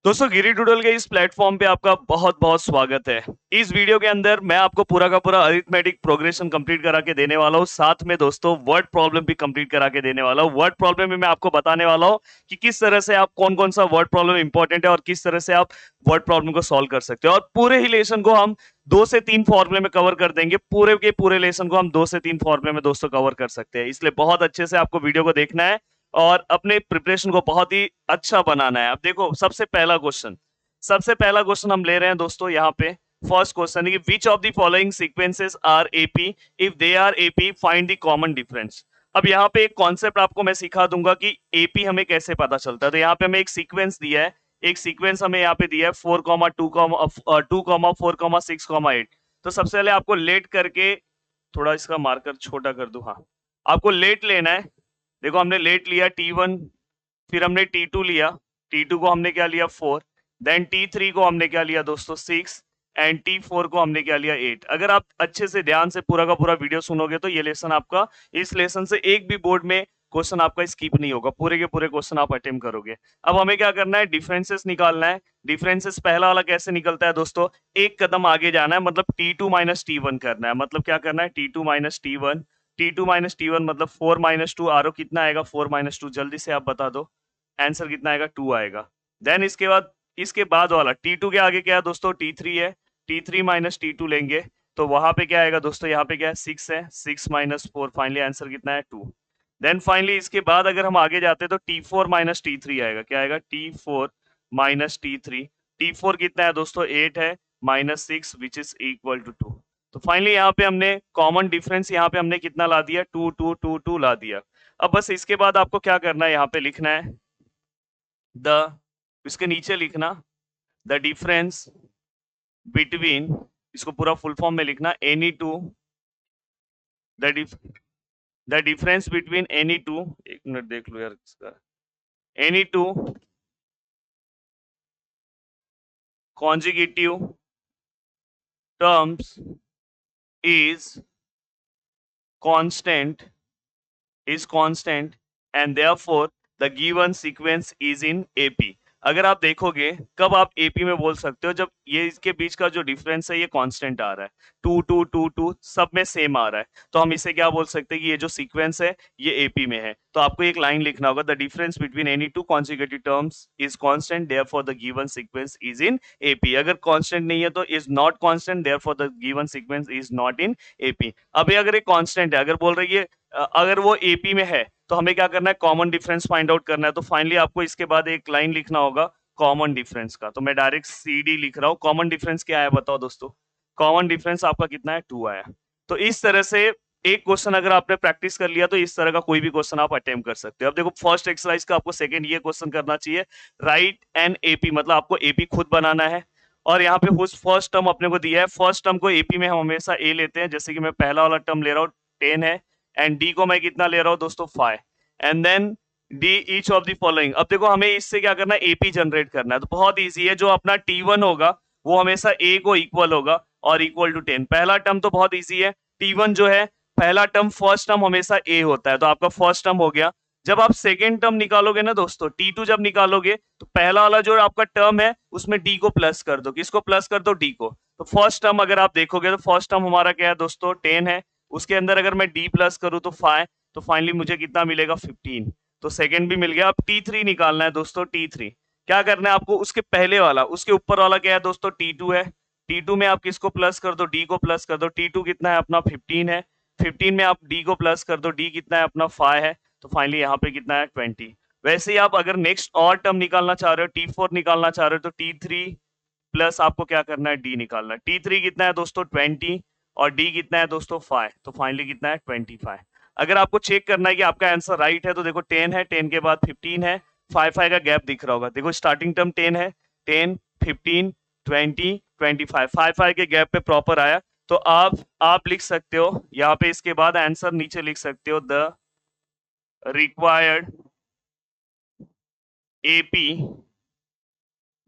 दोस्तों गिरी डूडल के इस प्लेटफॉर्म पे आपका बहुत बहुत स्वागत है। इस वीडियो के अंदर मैं आपको पूरा का पूरा अरिथमेटिक प्रोग्रेशन कंप्लीट करा के देने वाला हूँ। साथ में दोस्तों वर्ड प्रॉब्लम भी कंप्लीट करा के देने वाला हूँ। वर्ड प्रॉब्लम में मैं आपको बताने वाला हूँ कि किस तरह से आप कौन कौन सा वर्ड प्रॉब्लम इंपॉर्टेंट है और किस तरह से आप वर्ड प्रॉब्लम को सॉल्व कर सकते हो। और पूरे ही लेसन को हम 2 से 3 फॉर्मुले में कवर कर देंगे। पूरे के पूरे लेसन को हम 2 से 3 फॉर्मुले में दोस्तों कवर कर सकते हैं। इसलिए बहुत अच्छे से आपको वीडियो को देखना है और अपने प्रिपरेशन को बहुत ही अच्छा बनाना है। अब देखो सबसे पहला क्वेश्चन हम ले रहे हैं दोस्तों यहाँ पे। फर्स्ट क्वेश्चन है कि which of the following sequences are AP, if they are AP find the common difference. अब यहाँ पे एक कॉन्सेप्ट आपको मैं सिखा दूंगा कि एपी हमें कैसे पता चलता है। तो यहाँ पे हमें एक सीक्वेंस दिया है, एक सीक्वेंस हमें यहाँ पे दिया है 4,2,4,6,8। तो सबसे पहले आपको लेट करके थोड़ा इसका मार्कर छोटा कर दूं। हाँ, आपको लेट लेना है। देखो हमने लेट लिया T1, फिर हमने T2 लिया, T2 को हमने क्या लिया 4, देन T3 को हमने क्या लिया दोस्तों 6 एंड T4 को हमने क्या लिया 8। अगर आप अच्छे से ध्यान से पूरा का पूरा वीडियो सुनोगे तो ये लेसन आपका, इस लेसन से एक भी बोर्ड में क्वेश्चन आपका स्किप नहीं होगा, पूरे के पूरे क्वेश्चन आप अटेम्प्ट करोगे। अब हमें क्या करना है, डिफरेंसेस निकालना है। डिफरेंसेस पहला वाला कैसे निकलता है दोस्तों, एक कदम आगे जाना है, मतलब T2 माइनस T1 करना है। मतलब क्या करना है, T2 minus T1, T2 minus T1 मतलब 4 माइनस 2। आरो कितना आएगा 4 माइनस 2, जल्दी से आप बता दो। आंसर कितना आएगा 2 आएगा। देन इसके बाद वाला T2 के आगे क्या है दोस्तों, T3 है। T3 माइनस T2 लेंगे तो वहां पे क्या आएगा दोस्तों, यहाँ पे क्या है 6 है, 6 माइनस 4, फाइनली आंसर कितना है 2। देन फाइनली इसके बाद अगर हम आगे जाते हैं तो T4 माइनस T3 आएगा। क्या आएगा, T4 माइनस T3। T4 कितना है दोस्तों 8 है, minus 6 which is equal to 2। तो फाइनली यहाँ पे हमने कॉमन डिफरेंस यहाँ पे हमने कितना ला दिया, 2 2 2 2 ला दिया। अब बस इसके बाद आपको क्या करना है, यहाँ पे लिखना है द, इसके नीचे लिखना द डिफरेंस बिटवीन, इसको पूरा फुल फॉर्म में लिखना, any two the the difference between any two, एक मिनट देख लो यार इसका, any two कॉन्जिगेटिव terms is constant and therefore the given sequence is in AP। अगर आप देखोगे कब आप AP में बोल सकते हो, जब ये इसके बीच का जो डिफरेंस है ये कांस्टेंट आ रहा है, 2 2 2 2 सब में सेम आ रहा है, तो हम इसे क्या बोल सकते हैं कि ये जो सीक्वेंस है ये AP में है। तो आपको एक लाइन लिखना होगा, the difference between any two consecutive terms is constant therefore the given sequence is in AP। अगर कांस्टेंट नहीं है तो is not constant therefore the given sequence is not in AP। अभी अगर एक कांस्टेंट है, अगर बोल रही है अगर वो AP में है तो हमें क्या करना है, कॉमन डिफरेंस फाइंड आउट करना है। तो फाइनली आपको इसके बाद एक लाइन लिखना होगा कॉमन डिफरेंस का। तो मैं डायरेक्ट CD लिख रहा हूँ। कॉमन डिफरेंस क्या है बताओ दोस्तों, कॉमन डिफरेंस आपका कितना है 2 आया। तो इस तरह से एक क्वेश्चन अगर आपने प्रैक्टिस कर लिया तो इस तरह का कोई भी क्वेश्चन आप अटेम्प्ट कर सकते हो। अब देखो फर्स्ट एक्सरसाइज का आपको सेकंड ये क्वेश्चन करना चाहिए, राइट एन AP, मतलब आपको AP खुद बनाना है। और यहाँ पे फर्स्ट टर्म अपने को दिया है, फर्स्ट टर्म को AP में हम हमेशा A लेते हैं, जैसे कि मैं पहला वाला टर्म ले रहा हूँ 10 है, एंड D को मैं कितना ले रहा हूँ दोस्तों 5, and then D each of the following. अब देखो हमें इससे क्या करना है, AP जनरेट करना है। तो बहुत इजी है, जो अपना T1 होगा वो हमेशा A को इक्वल होगा और इक्वल टू 10। पहला टर्म तो बहुत इजी है, T1 जो है पहला टर्म, फर्स्ट टर्म हमेशा A होता है, तो आपका फर्स्ट टर्म हो गया। जब आप सेकेंड टर्म निकालोगे ना दोस्तों, T2 जब निकालोगे तो पहला वाला जो आपका टर्म है उसमें D को प्लस कर दो। किसको प्लस कर दो, D को। तो फर्स्ट टर्म अगर आप देखोगे तो फर्स्ट टर्म हमारा क्या है दोस्तों 10 है, उसके अंदर अगर मैं D प्लस करूं तो 5, तो फाइनली मुझे कितना मिलेगा 15। तो सेकंड भी मिल गया। अब T3 निकालना है दोस्तों। T3 क्या करना है आपको, उसके पहले वाला, उसके ऊपर वाला क्या है दोस्तों T2 है। T2 में आप किसको प्लस कर दो, D को प्लस कर दो। T2 कितना है अपना 15 है, 15 में आप D को प्लस कर दो, D कितना है अपना 5 है, तो फाइनली यहाँ पे कितना है 20। वैसे ही आप अगर नेक्स्ट और टर्म निकालना चाह रहे हो, T4 निकालना चाह रहे हो, तो T3 प्लस आपको क्या करना है, D निकालना है। T3 कितना है दोस्तों 20 और D कितना है दोस्तों 5, तो फाइनली कितना है 25। अगर आपको चेक करना है कि आपका आंसर राइट है तो देखो 10 है, 10 के बाद 15 है, 5 का गैप दिख रहा होगा। देखो स्टार्टिंग टर्म 10 है, 10 15 20 25, 5 के गैप पे प्रॉपर आया। तो आप लिख सकते हो यहाँ पे, इसके बाद आंसर नीचे लिख सकते हो, द रिक्वायर्ड AP,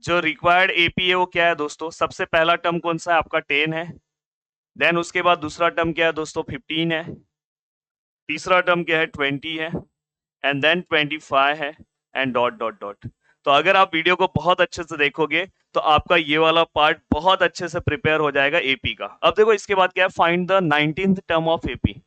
जो रिक्वायर्ड AP है वो क्या है दोस्तों, सबसे पहला टर्म कौन सा है आपका 10 है, देन उसके बाद दूसरा टर्म क्या है दोस्तों 15 है, तीसरा टर्म क्या है 20 है, एंड देन 25 है, एंड डॉट डॉट डॉट। तो अगर आप वीडियो को बहुत अच्छे से देखोगे तो आपका ये वाला पार्ट बहुत अच्छे से प्रिपेयर हो जाएगा एपी का। अब देखो इसके बाद क्या है, find the 19th term of AP.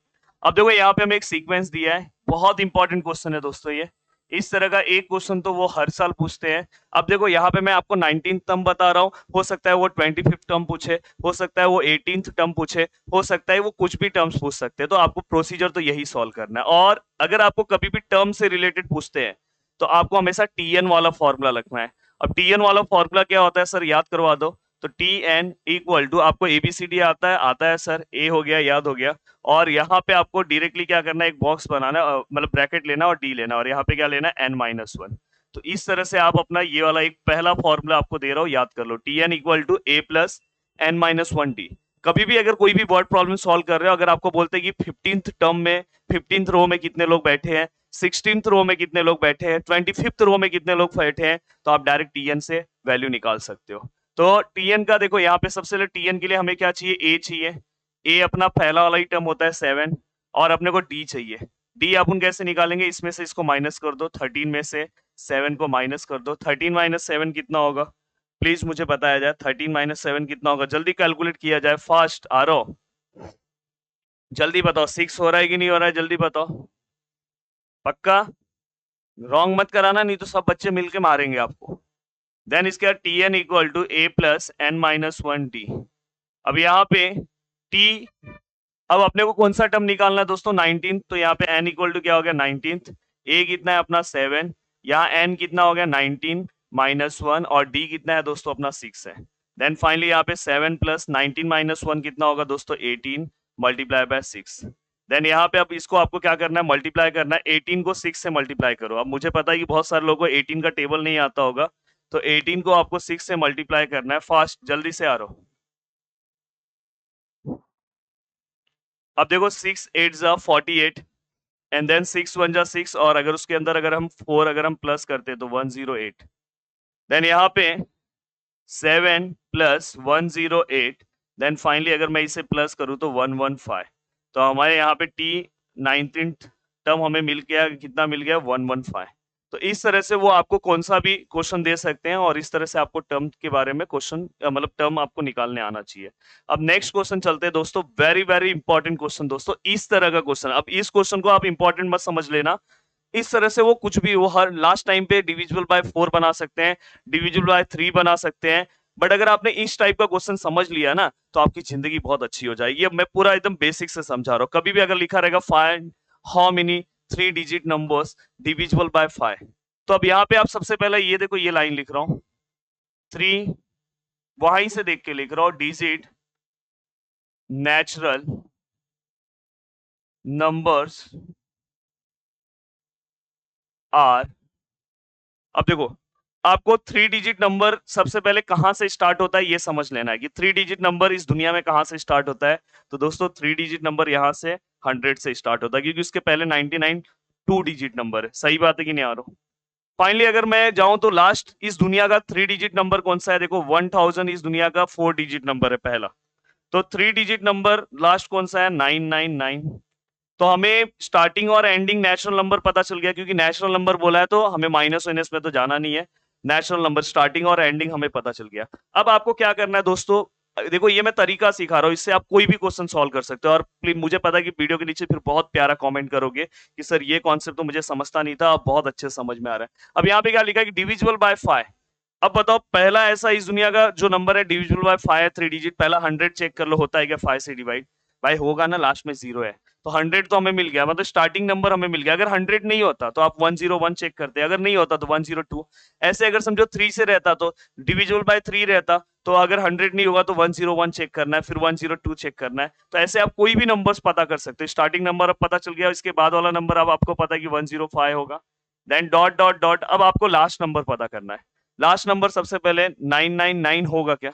अब देखो यहाँ पे हमें एक सीक्वेंस दिया है, बहुत इंपॉर्टेंट क्वेश्चन है दोस्तों ये। इस तरह का एक क्वेश्चन तो वो हर साल पूछते हैं। अब देखो यहाँ पे मैं आपको 19th टर्म बता रहा हूँ, हो सकता है वो 25th टर्म पूछे, हो सकता है वो 18th टर्म पूछे, हो सकता है वो कुछ भी टर्म्स पूछ सकते हैं। तो आपको प्रोसीजर तो यही सॉल्व करना है। और अगर आपको कभी भी टर्म से रिलेटेड पूछते हैं तो आपको हमेशा टीएन वाला फॉर्मूला रखना है। अब टीएन वाला फॉर्मूला क्या होता है सर, याद करवा दो। तो टी एन इक्वल टू, आपको एबीसीडी आता है सर, ए हो गया, याद हो गया। और यहाँ पे आपको डायरेक्टली क्या करना है, एक बॉक्स बनाना है, मतलब ब्रैकेट लेना और डी लेना, और यहाँ पे क्या लेना है, n-1। तो इस तरह से आप अपना ये वाला एक पहला फॉर्मूला आपको दे रहा हूँ, याद कर लो, T N equal to A plus n-1 D. कभी भी अगर कोई भी वर्ड प्रॉब्लम सॉल्व कर रहे हो, अगर आपको बोलते हैं कि 15th टर्म में 15th रो में कितने लोग बैठे हैं, 16th रो में कितने लोग बैठे हैं, 25th रो में कितने लोग बैठे हैं, तो आप डायरेक्ट टीएन से वैल्यू निकाल सकते हो। तो टीएन का देखो यहाँ पे सबसे पहले टीएन के लिए हमें क्या चाहिए, ए चाहिए। ए अपना पहला वाला ही टर्म होता है 7, और अपने को डी चाहिए। डी अपन कैसे निकालेंगे, इसमें से इसको माइनस कर दो, 13 में से 7 को माइनस कर दो। 13 माइनस 7 कितना होगा, प्लीज मुझे बताया जाए। 13 माइनस 7 कितना होगा, जल्दी कैलकुलेट किया जाए, फास्ट आरो, जल्दी बताओ। 6 हो रहा है कि नहीं हो रहा है, जल्दी बताओ, पक्का रॉन्ग मत कराना, नहीं तो सब बच्चे मिलके मारेंगे आपको। देन इसके बाद T N equal to A plus n-1 T. अब यहाँ पे टी, अब अपने को कौन सा टर्म निकालना है दोस्तों, 19। तो यहाँ पे n इक्वल टू क्या हो गया, 19th। ए कितना है अपना 7, यहाँ n कितना हो गया 19-1, और d कितना है दोस्तों अपना 6 है। देन फाइनली यहाँ पे 7 प्लस 19-1 कितना होगा दोस्तों, 18 मल्टीप्लाई बाय 6। देन यहाँ पे अब इसको आपको क्या करना है, मल्टीप्लाई करना है। 18 को 6 से मल्टीप्लाई करो। अब मुझे पता है कि बहुत सारे लोगों को 18 का टेबल नहीं आता होगा, तो 18 को आपको 6 से मल्टीप्लाई करना है। फास्ट जल्दी से आ रहा हो। अब देखो 6 8 जा 48, एंड देन 6 1 जा 6, और अगर उसके अंदर अगर हम 4 अगर हम प्लस करते तो 108। देन यहाँ पे 7 प्लस 108, देन फाइनली अगर मैं इसे प्लस करूँ तो 115। तो हमारे यहाँ पे टी 19th टर्म हमें मिल गया, कितना मिल गया, 115। तो इस तरह से वो आपको कौन सा भी क्वेश्चन दे सकते हैं, और इस तरह से आपको टर्म के बारे में क्वेश्चन, मतलब टर्म आपको निकालने आना चाहिए। अब नेक्स्ट क्वेश्चन चलते हैं दोस्तों, वेरी वेरी इंपॉर्टेंट क्वेश्चन दोस्तों, इस तरह का क्वेश्चन। अब इस क्वेश्चन को आप इंपॉर्टेंट मत समझ लेना, इस तरह से वो कुछ भी, वो हर लास्ट टाइम पे डिविजिबल बाय 4 बना सकते हैं, डिविजिबल बाय 3 बना सकते हैं। बट अगर आपने इस टाइप का क्वेश्चन समझ लिया ना, तो आपकी जिंदगी बहुत अच्छी हो जाएगी। अब मैं पूरा एकदम बेसिक से समझा रहा हूँ। कभी भी अगर लिखा रहेगा find how many 3 digit numbers divisible by 5, तो अब यहाँ पे आप सबसे पहले ये देखो, ये लाइन लिख रहा हूँ, 3 वहीं से देख के लिख रहा हूँ, डिजिट नेचुरल नंबर्स आर। अब देखो, आपको 3 डिजिट नंबर सबसे पहले कहां से स्टार्ट होता है ये समझ लेना है, कि 3 डिजिट नंबर इस दुनिया में कहां से स्टार्ट होता है। तो दोस्तों 3 डिजिट नंबर यहां से 100 से स्टार्ट होता है, क्योंकि उसके पहले 99 2 डिजिट नंबर है। सही बात है कि नहीं आ रहा? फाइनली अगर मैं जाऊं तो लास्ट इस दुनिया का 3 डिजिट नंबर कौन सा है, देखो 1000 इस दुनिया का 4 डिजिट नंबर है पहला। तो 3 डिजिट नंबर लास्ट कौन सा है, 999। तो हमें स्टार्टिंग और एंडिंग नेचुरल नंबर पता चल गया, क्योंकि नेचुरल नंबर बोला है तो हमें माइनस वाइनस में तो जाना नहीं है। नेचुरल नंबर स्टार्टिंग और एंडिंग हमें पता चल गया। अब आपको क्या करना है दोस्तों, देखो ये मैं तरीका सिखा रहा हूँ, इससे आप कोई भी क्वेश्चन सॉल्व कर सकते हो। और प्लीज मुझे पता है कि वीडियो के नीचे फिर बहुत प्यारा कमेंट करोगे कि सर ये कॉन्सेप्ट तो मुझे समझता नहीं था, अब बहुत अच्छे समझ में आ रहा है। अब यहाँ पे क्या लिखा है कि डिविजिबल बाय 5। अब बताओ पहला ऐसा इस दुनिया का जो नंबर है डिविजिबल बाय 5 है, 3 डिजिट, पहला 100 चेक कर लो होता है क्या 5 से डिवाइड, भाई होगा ना, लास्ट में 0 है। तो 100 तो हमें मिल गया, मतलब स्टार्टिंग नंबर हमें मिल गया। अगर 100 नहीं होता तो आप 101 चेक करते, अगर नहीं होता तो 102। ऐसे अगर समझो 3 से रहता तो डिविजिबल बाय 3 रहता, तो अगर 100 नहीं होगा तो 101 चेक करना है, फिर 102 चेक करना है। तो ऐसे आप कोई भी नंबर्स पता कर सकते हो। स्टार्टिंग नंबर अब पता चल गया, इसके बाद वाला नंबर अब आपको पता है कि 105 होगा। देन डॉट डॉट डॉट, अब आपको लास्ट नंबर पता करना है। लास्ट नंबर सबसे पहले 999 होगा क्या,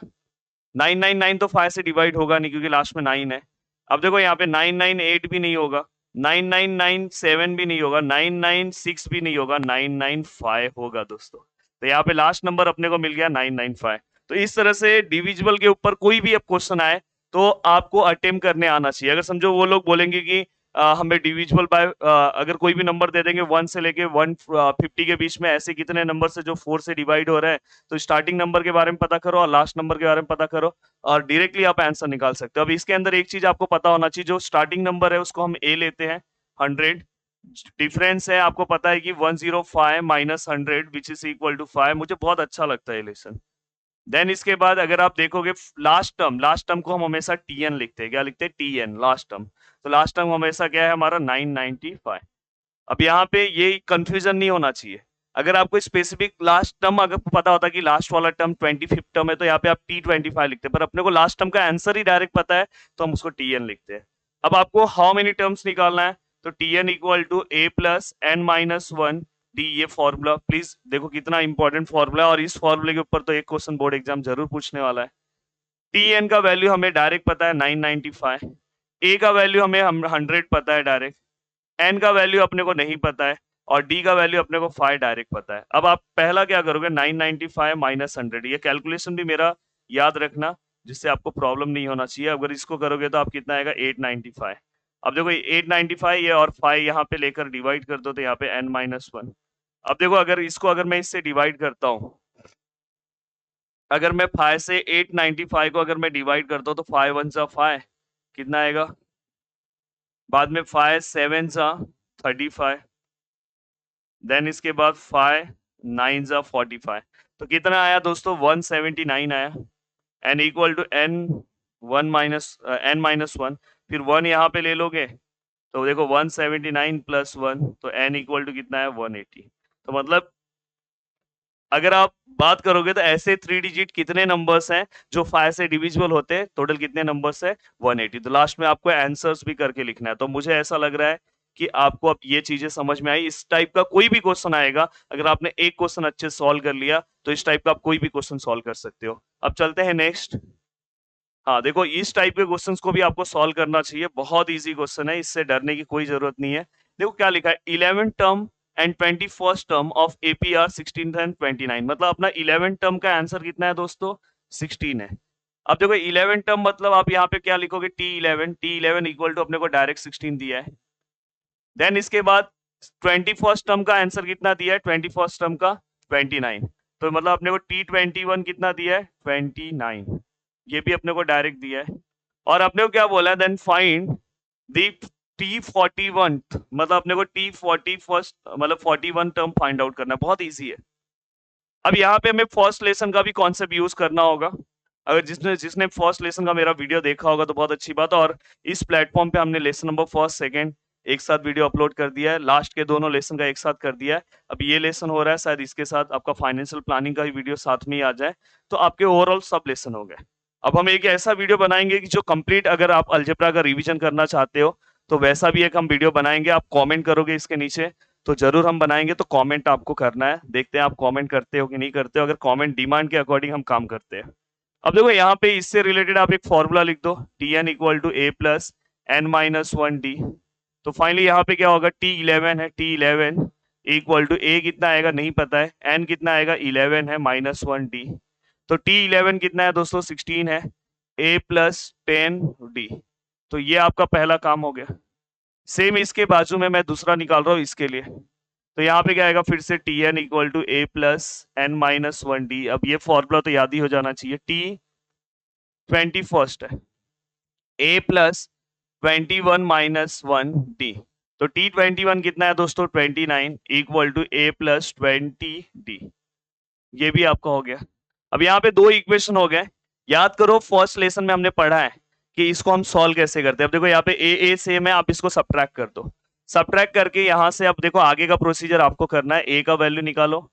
999 तो 5 से डिवाइड होगा नहीं, क्योंकि लास्ट में 9 है। अब देखो यहाँ पे 998 भी नहीं होगा, 9997 भी नहीं होगा, 996 भी नहीं होगा, 995 होगा दोस्तों। तो यहाँ पे लास्ट नंबर अपने को मिल गया 995। तो इस तरह से डिविजिबल के ऊपर कोई भी अब क्वेश्चन आए तो आपको अटेम्प्ट करने आना चाहिए। अगर समझो वो लोग बोलेंगे कि हमें डिविजिबल बाय अगर कोई भी नंबर दे देंगे 1 से लेके 150 के बीच में, ऐसे कितने नंबर से जो 4 से डिवाइड हो रहे हैं, तो स्टार्टिंग नंबर के बारे में पता करो और लास्ट नंबर के बारे में पता करो और डायरेक्टली आप आंसर निकाल सकते हो। अब इसके अंदर एक चीज आपको पता होना चाहिए, जो स्टार्टिंग नंबर है उसको हम ए लेते हैं 100, डिफरेंस है आपको पता है कि 105 minus 100 which is equal to 5। मुझे बहुत अच्छा लगता है ये लेसन। देन इसके बाद अगर आप देखोगे लास्ट टर्म को हम हमेशा टीएन लिखते हैं। क्या लिखते हैं? TN, last term. तो लास्ट टर्म हमेशा क्या है हमारा? 995। अब यहाँ पे ये कंफ्यूजन नहीं होना चाहिए। अगर आपको स्पेसिफिक लास्ट टर्म अगर पता होता कि लास्ट वाला टर्म 25th टर्म है, तो यहाँ पे आप T25 लिखते हैं, पर अपने को लास्ट टर्म का आंसर ही डायरेक्ट पता है तो हम उसको टीएन लिखते हैं। अब आपको हाउ मेनी टर्म्स निकालना है, तो TN equal to A plus N minus one D. ये फॉर्मूला प्लीज देखो कितना इंपॉर्टेंट फॉर्मूला है, और इस फॉर्मूले के ऊपर तो एक क्वेश्चन बोर्ड एग्जाम जरूर पूछने वाला है। टीएन का वैल्यू हमें डायरेक्ट पता है 995, ए का वैल्यू हमें 100 पता है डायरेक्ट, एन का वैल्यू अपने को नहीं पता है, और डी का वैल्यू अपने को 5 डायरेक्ट पता है। अब आप पहला क्या करोगे? 995 माइनस 100। ये कैलकुलेशन भी मेरा याद रखना, जिससे आपको प्रॉब्लम नहीं होना चाहिए। अगर इसको करोगे तो आप कितना आएगा? 895। अब देखो 895 ये और 5 यहाँ पे लेकर डिवाइड कर दो, तो यहाँ पे n माइनस 1। अब देखो अगर मैं इससे डिवाइड करता हूँ, अगर मैं 5 से 895 को अगर मैं डिवाइड करता हूँ, तो 5 1 जा 5 कितना आएगा? बाद में 5 7 जा 35, देन इसके बाद 5 9 जा 45। तो कितना आया दोस्तों? 179 आया। N equal to N N minus one, फिर 1 यहाँ पे ले लोगे तो देखो 179 प्लस 1, तो एन इक्वल टू कितना है? 180। तो मतलब अगर आप बात करोगे तो ऐसे 3 डिजिट कितने नंबर्स हैं जो 5 से डिविजिबल होते हैं? टोटल कितने नंबर्स है? 180। तो लास्ट में आपको आंसर्स भी करके लिखना है। तो मुझे ऐसा लग रहा है कि आपको अब ये चीजें समझ में आई। इस टाइप का कोई भी क्वेश्चन आएगा, अगर आपने एक क्वेश्चन अच्छे से सॉल्व कर लिया तो इस टाइप का आप कोई भी क्वेश्चन सॉल्व कर सकते हो। अब चलते हैं नेक्स्ट। हाँ देखो, इस टाइप के क्वेश्चंस को भी आपको सॉल्व करना चाहिए। बहुत इजी क्वेश्चन है, इससे डरने की कोई जरूरत नहीं है। देखो क्या लिखा है, 11th term and 21st term of APR 16 and 29। मतलब अपना 11th टर्म का आंसर कितना है दोस्तों? 16 है। अब देखो 11th टर्म मतलब आप यहाँ पे क्या लिखोगे? T11 इक्वल टू अपने को डायरेक्ट 16 दिया है। देन इसके बाद 21st टर्म का आंसर कितना दिया है? 21st टर्म का 29। तो मतलब अपने को T21 कितना दिया है? 29। ये भी अपने को डायरेक्ट दिया है। और अपने को क्या बोला है? देन फाइंड दी T41, मतलब अपने को T41 मतलब 41 टर्म फाइंड आउट करना है। बहुत इजी है। अब यहाँ पे हमें फर्स्ट लेसन का भी कॉन्सेप्ट यूज करना होगा। अगर जिसने जिसने फर्स्ट लेसन का मेरा वीडियो देखा होगा तो बहुत अच्छी बात है। और इस प्लेटफॉर्म पे हमने लेसन नंबर फर्स्ट सेकंड एक साथ वीडियो अपलोड कर दिया है, लास्ट के दोनों लेसन का एक साथ कर दिया है। अब ये लेसन हो रहा है, शायद इसके साथ आपका फाइनेंशियल प्लानिंग का भी वीडियो साथ में ही आ जाए, तो आपके ओवरऑल सब लेसन हो गए। अब हम एक ऐसा वीडियो बनाएंगे कि जो कंप्लीट, अगर आप अलजेब्रा का रिवीजन करना चाहते हो तो वैसा भी एक हम वीडियो बनाएंगे। आप कमेंट करोगे इसके नीचे तो जरूर हम बनाएंगे। तो कमेंट आपको करना है, देखते हैं आप कमेंट करते हो कि नहीं करते हो। अगर कमेंट डिमांड के अकॉर्डिंग हम काम करते हैं। अब देखो यहाँ पे इससे रिलेटेड आप एक फॉर्मूला लिख दो, Tn equal to A plus N minus one D. तो फाइनली यहाँ पे क्या होगा? T11 है, T11 इक्वल टू ए कितना आएगा नहीं पता है, एन कितना आएगा 11 है माइनस वन डी। तो T11 कितना है दोस्तों? 16 है, ए प्लस 10 डी। तो ये आपका पहला काम हो गया। सेम इसके बाजू में मैं दूसरा निकाल रहा हूँ इसके लिए। तो यहाँ पे क्या आएगा? फिर से Tn equal to A plus N minus one D. अब ये फॉर्मूला तो याद ही हो जाना चाहिए। T21 है, A plus 21 minus one D. तो T21 कितना है दोस्तों? 29 equal to A plus 20 D. ये भी आपका हो गया। अब यहाँ पे दो इक्वेशन हो गए। याद करो फर्स्ट लेसन में हमने पढ़ा है कि इसको हम सॉल्व कैसे करते हैं। अब देखो यहाँ पे ए सेम है, आप इसको सब्ट्रैक्ट कर दो। सब्ट्रैक्ट करके यहाँ से अब देखो आगे का प्रोसीजर आपको करना है। ए का वैल्यू निकालो,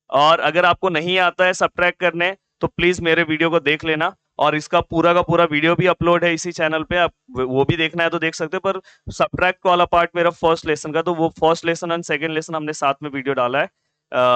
और अगर आपको नहीं आता है सब्ट्रैक्ट करने तो प्लीज मेरे वीडियो को देख लेना, और इसका पूरा का पूरा वीडियो भी अपलोड है इसी चैनल पे। आप वो भी देखना है तो देख सकते हो। पर सब्ट्रैक्ट वाला पार्ट मेरा फर्स्ट लेसन का, तो वो first lesson and second lesson हमने साथ में वीडियो डाला है।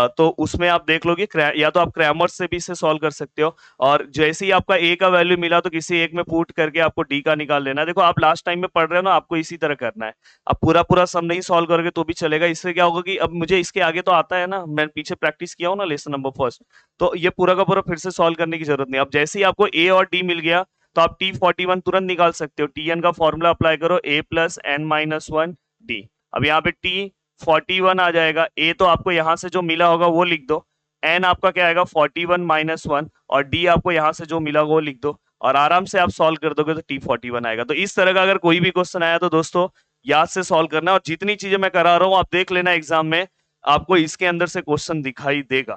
तो उसमें आप देख लोगे, या तो आप क्रैमर से भी इसे सॉल्व कर सकते हो, और जैसे ही आपका ए का वैल्यू मिला तो किसी एक में पुट करके आपको डी का निकाल लेना है। देखो आप लास्ट टाइम में पढ़ रहे हो ना, आपको इसी तरह करना है। आप पूरा पूरा सम नहीं सॉल्व करोगे तो भी चलेगा। इससे क्या होगा कि अब मुझे इसके आगे तो आता है ना, मैं पीछे प्रैक्टिस किया हूँ ना लेसन नंबर फर्स्ट, तो ये पूरा का पूरा फिर से सॉल्व करने की जरूरत नहीं। अब जैसे ही आपको ए और डी मिल गया तो आप T41 तुरंत निकाल सकते हो। Tn का फॉर्मूला अप्लाई करो, a plus n minus one D. अब यहाँ पे T41 आ जाएगा, a तो आपको यहाँ से जो मिला होगा वो लिख दो, n आपका क्या आएगा 41 माइनस वन, और d आपको यहाँ से जो मिला वो लिख दो, और आराम से आप सॉल्व कर दोगे तो T41 आएगा। तो इस तरह का अगर कोई भी क्वेश्चन आया तो दोस्तों याद से सॉल्व करना, और जितनी चीजें मैं करा रहा हूँ आप देख लेना एग्जाम में, आपको इसके अंदर से क्वेश्चन दिखाई देगा,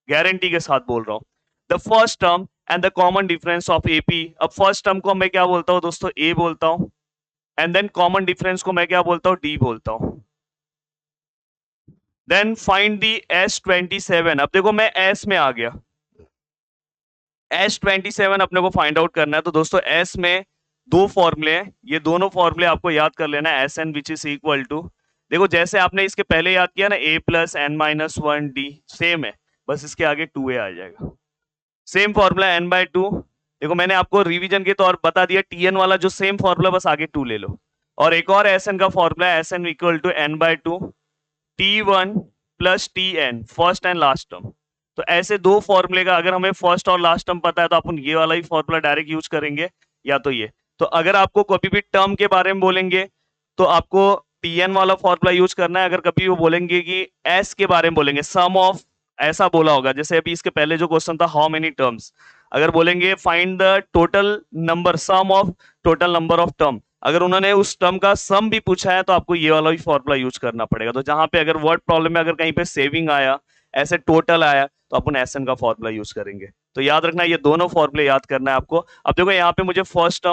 गारंटी के साथ बोल रहा हूँ। The first term and the common difference of AP. अब फर्स्ट टर्म को मैं क्या बोलता हूँ दोस्तों, ए बोलता हूँ, एंड देन कॉमन डिफरेंस को मैं क्या बोलता हूँ, डी बोलता हूँ। Then find the S27। अब देखो मैं S में आ गया, S27 अपने को फाइंड आउट करना है। तो दोस्तों S में दो फॉर्मूले हैं, ये दोनों फॉर्मूले आपको याद कर लेना है। Sn which is equal to, देखो जैसे आपने इसके पहले याद किया ना, a plus N minus one D, same है, बस इसके आगे 2a आ जाएगा। Same formula n/2। देखो मैंने आपको रिवीजन के तौर बता दिया, Tn वाला जो सेम फॉर्मूला, बस आगे 2 ले लो। और एक और Sn का फॉर्मूला है, Sn equal to n/2 T1 plus Tn, first and last term. तो ऐसे दो फॉर्मूले का अगर हमें फर्स्ट और लास्ट टर्म पता है तो अपन ये वाला ही फॉर्मूला डायरेक्ट यूज करेंगे, या तो ये। तो अगर आपको कभी भी टर्म के बारे में बोलेंगे तो आपको Tn वाला फॉर्मूला यूज करना है। अगर कभी वो बोलेंगे कि S के बारे में बोलेंगे, सम ऑफ, ऐसा बोला होगा, जैसे अभी इसके पहले जो क्वेश्चन था हाउ मेनी टर्म्स, अगर बोलेंगे find the total number, sum of total number of term, अगर उन्होंने उस टर्म का सम भी पूछा है तो आपको ये वाला भी फॉर्मूला यूज करना पड़ेगा। तो जहां पे अगर वर्ड प्रॉब्लम में अगर कहीं पे सेविंग आया, ऐसे टोटल आया, तो अपन Sn का फॉर्मूला यूज करेंगे। तो याद रखना, ये दोनों फॉर्मूले याद करना है आपको। अब देखो यहाँ पे मुझे फर्स्ट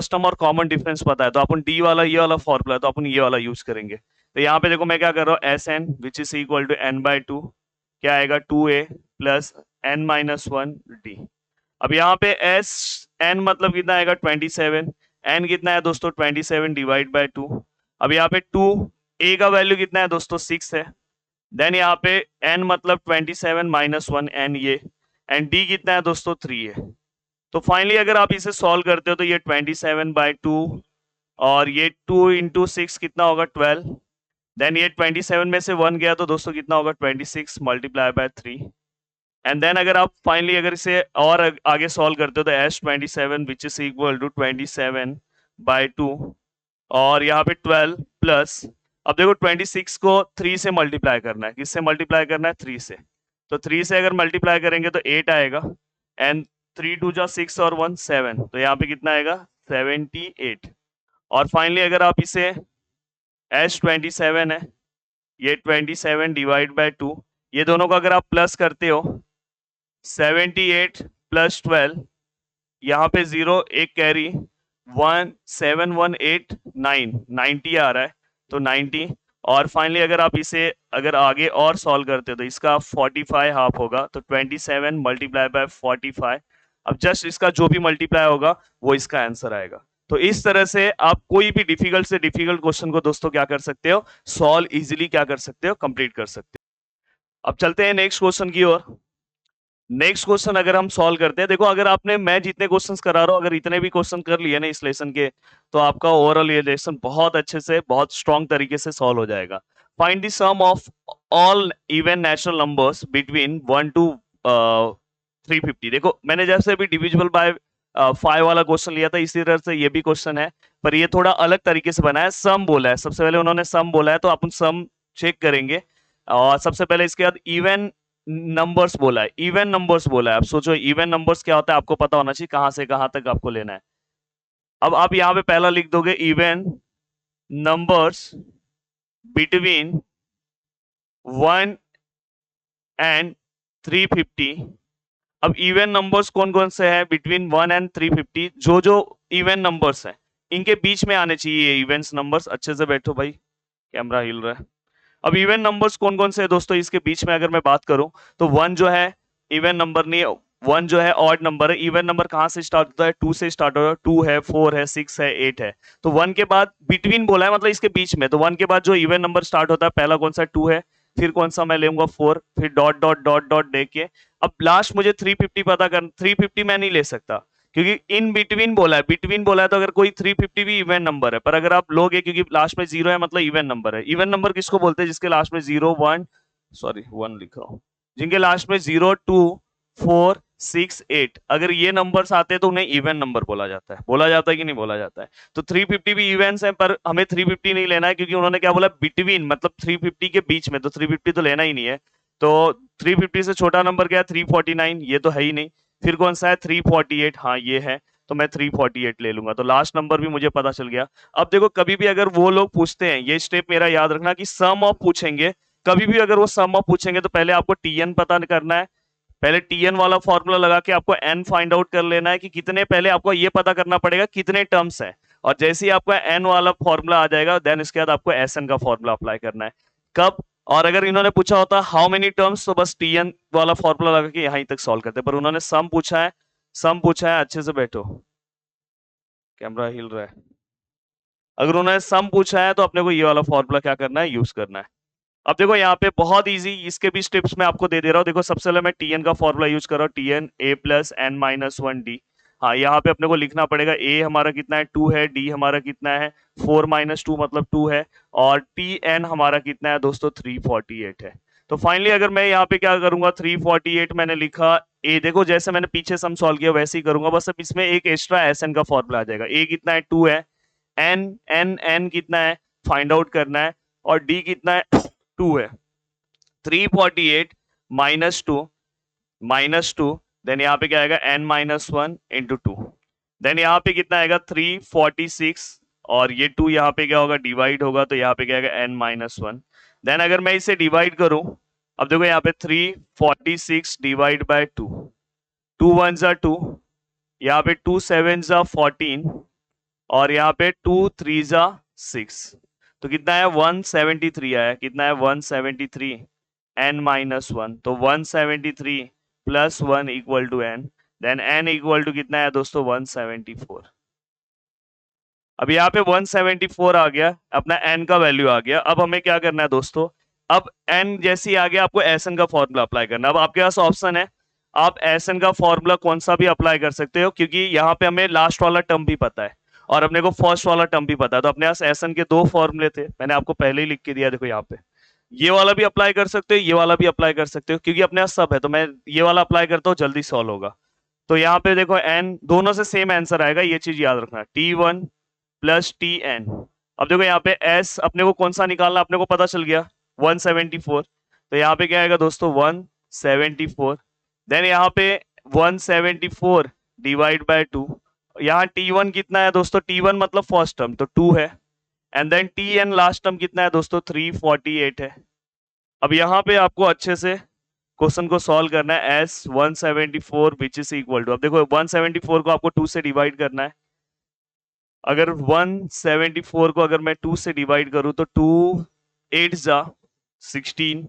टर्म और कॉमन डिफरेंस पता है, तो अपन डी वाला ये वाला फॉर्मूला है तो अपन ये वाला यूज करेंगे। तो यहाँ पे देखो मैं क्या कर रहा हूँ, Sn which is equal to n/2, क्या आएगा 2a plus n minus one D. अब यहाँ पे Sn मतलब कितना आएगा 27, n कितना है दोस्तों 27 डिवाइड बाय 2। अब यहाँ पे 2, a का वैल्यू कितना है दोस्तों 6 है, देन यहाँ पे n मतलब 27 माइनस वन n ये, एंड d कितना है दोस्तों 3 है। तो फाइनली अगर आप इसे सॉल्व करते हो तो ये 27/2 और ये 2 इंटू 6 कितना होगा 12, देन ये 27 में से 1 गया तो दोस्तों कितना होगा 26 मल्टीप्लाई बाय 3, एंड देन अगर आप फाइनली अगर इसे और आगे सॉल्व करते हो तो S27 which is equal to 27/2 और यहाँ पे 12 प्लस, अब देखो 26 को 3 से मल्टीप्लाई करना है, किससे मल्टीप्लाई करना है 3 से, तो 3 से अगर मल्टीप्लाई करेंगे तो 8 आएगा, एंड 3 2 जा 6 और 1 7, तो यहाँ पे कितना आएगा 78। और फाइनली अगर आप इसे S27 है, ये 27 डिवाइड बाय 2, ये दोनों को अगर आप प्लस करते हो 78 प्लस 12, यहाँ पे 0 एक कैरी 1 7 1 8 9 90 आ रहा है, तो 90। और फाइनली अगर आप इसे अगर आगे और सॉल्व करते हो तो इसका 45 हाफ होगा, तो 27 मल्टीप्लाई बाय 45, अब जस्ट इसका जो भी मल्टीप्लाई होगा वो इसका आंसर आएगा। तो इस तरह से आप कोई भी डिफिकल्ट से डिफिकल्ट क्वेश्चन को दोस्तों क्या कर सकते हो, सॉल्व इजीली क्या कर सकते हो, कंप्लीट कर सकते हो। अब चलते हैं नेक्स्ट क्वेश्चन की ओर। नेक्स्ट क्वेश्चन अगर हम सॉल्व करते हैं, देखो अगर आपने, मैं जितने क्वेश्चंस करा रहा हूं, अगर इतने भी क्वेश्चन कर लिए ना इस लेसन के, तो आपका ओवरऑल ये लेसन बहुत अच्छे से, बहुत स्ट्रॉन्ग तरीके से सॉल्व हो जाएगा। Find the sum of all even natural numbers between 1 to 350। देखो मैंने जैसे अभी डिविजिबल बाय 5 वाला क्वेश्चन लिया था, इसी तरह से ये भी क्वेश्चन है, पर ये थोड़ा अलग तरीके से बना है। सम बोला है, सबसे पहले उन्होंने सम बोला है तो अपन सम चेक करेंगे, और सबसे पहले इसके बाद इवन नंबर्स बोला है, इवन नंबर्स बोला है। अब सोचो इवन नंबर्स क्या होता है, आपको पता होना चाहिए कहां से कहां तक आपको लेना है। अब आप यहां पे पहला लिख दोगे इवन नंबर्स बिटवीन 1 and 350। अब इवन नंबर्स कौन कौन से हैं बिटवीन 1 and 350, जो जो इवन नंबर्स हैं इनके बीच में आने चाहिए ये इवेंट्स नंबर्स। अच्छे से बैठो भाई, कैमरा हिल रहा है। अब इवन नंबर्स कौन कौन से है दोस्तों इसके बीच में, अगर मैं बात करूं तो 1 जो है इवन नंबर नहीं है, 1 जो है ऑड नंबर है। इवन नंबर कहां से स्टार्ट होता है, 2 से स्टार्ट होता है, 2 है, 4 है, 6 है, 8 है। तो 1 के बाद बिटवीन बोला है, मतलब इसके बीच में, तो 1 के बाद जो इवन नंबर स्टार्ट होता है पहला कौन सा 2 है, फिर कौन सा मैं लूंगा 4, फिर डॉट डॉट डॉट डॉट देके अब लास्ट मुझे 350 पता कर, 350 मैं नहीं ले सकता क्योंकि इन बिटवीन बोला है, बिटवीन बोला है, तो अगर कोई 350 भी इवन नंबर है, पर अगर आप लोगे क्योंकि लास्ट में 0 है मतलब इवन नंबर है। इवन नंबर किसको बोलते हैं, जिसके लास्ट में 0 1 1 लिख रहा हूं, जिनके लास्ट में 0 2 4 6 8 अगर ये नंबर्स आते हैं तो उन्हें इवन नंबर बोला जाता है कि नहीं बोला जाता है। तो 350 भी इवेंट्स हैं, पर हमें 350 नहीं लेना है क्योंकि उन्होंने क्या बोला, बिटवीन, मतलब 350 के बीच में, तो 350 तो लेना ही नहीं है। तो 350 से छोटा नंबर क्या है, 349, ये तो है ही नहीं। फिर कौन सा है, 348, हाँ ये है, तो मैं 348 ले लूंगा। तो लास्ट नंबर भी मुझे पता चल गया। अब देखो कभी भी अगर वो लोग पूछते हैं, ये स्टेप मेरा याद रखना कि सम ऑफ पूछेंगे, कभी भी अगर वो सम ऑफ पूछेंगे तो पहले आपको टीएन पता करना है। पहले टीएन वाला फॉर्मूला लगा के आपको एन फाइंड आउट कर लेना है कि कितने, पहले आपको ये पता करना पड़ेगा कितने टर्म्स है, और जैसे ही आपका एन वाला फॉर्मूला आ जाएगा देन इसके बाद आपको एस एन का फॉर्मूला अप्लाई करना है। कब, और अगर इन्होंने पूछा होता हाउ मेनी टर्म्स, तो बस टीएन वाला फॉर्मूला लगा के यहां तक सॉल्व करते, पर उन्होंने सम पूछा है। सम पूछा है, अच्छे से बैठो, कैमरा हिल रहा है। अगर उन्होंने सम पूछा है तो अपने को ये वाला फॉर्मूला क्या करना है, यूज करना है। अब देखो यहाँ पे बहुत इजी, इसके भी स्टेप्स मैं आपको दे रहा हूँ। देखो सबसे पहले मैं टीएन का फॉर्मूला यूज कर रहा हूँ, TN A plus N minus one D. हाँ, यहाँ पे अपने को लिखना पड़ेगा, ए हमारा कितना है 2 है, डी हमारा कितना है 4 माइनस 2 मतलब 2 है, और टी एन हमारा कितना है दोस्तों 348 है। तो फाइनली अगर मैं यहाँ पे क्या करूंगा, 348 मैंने लिखा, ए देखो जैसे मैंने पीछे सम सॉल्व किया वैसे ही करूंगा, बस अब इसमें एक एक्स्ट्रा एस एन का फॉर्मूला आ जाएगा। ए कितना है 2 है, एन एन एन कितना है फाइंड आउट करना है, और डी कितना है 2 है। 348 माइनस टू, देन यहाँ पे क्या आएगा n minus one into two, then यहाँ पे कितना आएगा 346, और ये 2 यहाँ पे क्या होगा, डिवाइड होगा, तो यहाँ पे क्या आएगा n माइनस वन। देन अगर मैं इसे डिवाइड करूं, अब देखो यहाँ पे 346 डिवाइड बाय 2, 2 वन जा 2, यहाँ पे 2 7 जा 14, और यहाँ पे 2 3 जा 6, तो कितना है 173 आया, कितना है 173 n माइनस वन, तो 173 plus one equal to N, then n equal to कितना है दोस्तों 174। अब यहाँ पे 174 आ गया, अपना n का वैल्यू आ गया। अब हमें क्या करना है दोस्तों, अब n जैसी आ गया, आपको एस एन का फॉर्मूला अप्लाई करना है। अब आपके पास ऑप्शन है, आप एस एन का फॉर्मूला कौन सा भी अप्लाई कर सकते हो, क्योंकि यहाँ पे हमें लास्ट वाला टर्म भी पता है और अपने को फर्स्ट वाला टर्म भी पता है। तो अपने पास एस एन के 2 फॉर्मूले थे, मैंने आपको पहले ही लिख के दिया, देखो यहाँ पे। ये वाला भी अप्लाई कर सकते हो, ये वाला भी अप्लाई कर सकते हो, क्योंकि अपने पास सब है, तो मैं ये वाला अप्लाई करता हूँ, जल्दी सॉल्व होगा। तो यहाँ पे देखो n दोनों से सेम आंसर आएगा, ये चीज याद रखना, T1 प्लस टी एन। अब देखो यहाँ पे s अपने को कौन सा निकालना, अपने को पता चल गया 174, तो यहाँ पे क्या आएगा दोस्तों 174, देन यहाँ पे 174 डिवाइड बाय 2, यहाँ T1 कितना है दोस्तों, T1 मतलब फर्स्ट टर्म तो 2 है, and then Tn last term कितना है दोस्तों 348 है। अब यहाँ पे आपको अच्छे से क्वेश्चन को सॉल्व करना है, S 174 which is equal to, अब देखो 174 को आपको 2 से डिवाइड करना है। अगर 174 को अगर मैं 2 से डिवाइड करूं तो 2 8 जा 16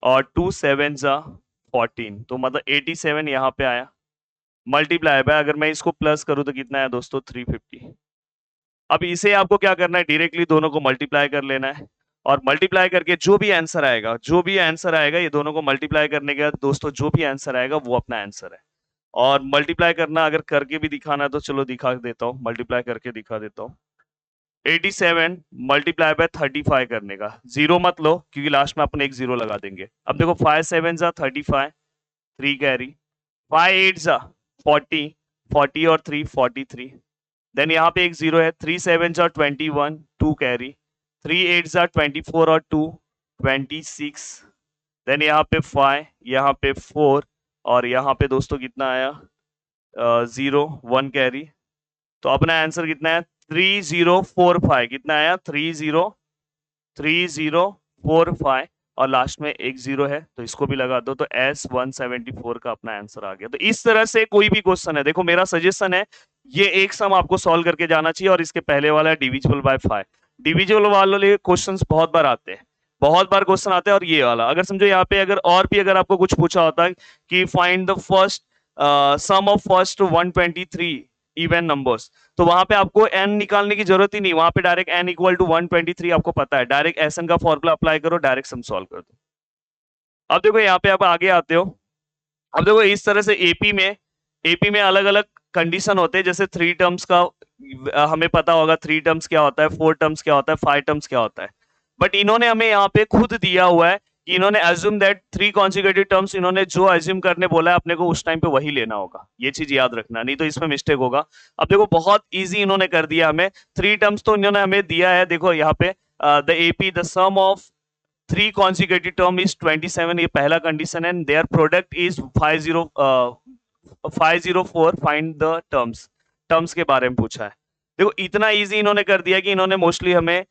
और 2 7 जा 14, तो मतलब 87 यहाँ पे आया, मल्टीप्लाई बाय, अगर मैं इसको प्लस करूं तो कितना है दोस्तों 350। अब इसे आपको क्या करना है, डायरेक्टली दोनों को मल्टीप्लाई कर लेना है, और मल्टीप्लाई करके जो भी आंसर आएगा, ये दोनों को मल्टीप्लाई करने के बाद दोस्तों जो भी आंसर आएगा वो अपना आंसर है। और मल्टीप्लाई करना अगर करके भी दिखाना है तो चलो दिखा देता हूँ, मल्टीप्लाई करके दिखा देता हूँ। 87 मल्टीप्लाई बाय 35 करने का, जीरो मत लो क्योंकि लास्ट में अपन एक जीरो लगा देंगे। अब देखो 5 7 जा 35, 3 कैरी, 5 8 जा 40, 40 और 3 43, देन यहाँ पे एक जीरो है, 3 7 जा 21, 2 कैरी, 3 8 जा 24 और 2 26, देन यहाँ पे 5, यहाँ पे 4, और यहाँ पे दोस्तों कितना आया 0 1 कैरी, तो अपना आंसर कितना है 3045, कितना आया 3045, और लास्ट में एक जीरो है तो इसको भी लगा दो, तो S 174 का अपना आंसर आ गया। तो इस तरह से कोई भी क्वेश्चन है, देखो मेरा सजेशन है ये एक सम आपको सॉल्व करके जाना चाहिए, और इसके पहले वाला है डिविजिबल बाय 5। डिविजिबल वाले क्वेश्चंस बहुत बार आते हैं, बहुत बार क्वेश्चन आते हैं, और ये वाला अगर समझो यहाँ पे अगर और भी अगर आपको कुछ पूछा होता है कि find the first sum of first 123 even numbers, तो वहां पे आपको n निकालने की जरूरत ही नहीं, वहां पे डायरेक्ट n इक्वल टू 123 आपको पता है, डायरेक्ट एसएन का फॉर्मूला अप्लाई करो, डायरेक्ट सम सॉल्व कर दो। अब देखो यहाँ पे आप आगे आते हो, अब देखो इस तरह से एपी में अलग अलग कंडीशन होते हैं, जैसे 3 टर्म्स का हमें पता होगा, 3 टर्म्स क्या होता है, 4 टर्म्स क्या होता है, 5 टर्म्स क्या होता है, बट इन्होंने हमें यहाँ पे खुद दिया हुआ है कि इन्होंने एज्यूम दैट 3 कॉन्जिक्यूटिव टर्म्स, इन्होंने जो एज्यूम करने बोला है अपने को उस टाइम पे वही लेना होगा, ये चीज याद रखना, नहीं तो इसमें मिस्टेक होगा। अब देखो बहुत इजी इन्होंने कर दिया हमें, 3 टर्म्स तो इन्होंने हमें दिया है, देखो यहाँ पे the AP the sum of 3 consecutive term is 27, ये पहला कंडीशन है, their product is 504, find the terms, terms के बारे में पूछा है। देखो इतना इजी इन्होंने कर दिया कि इन्होंने मोस्टली हमें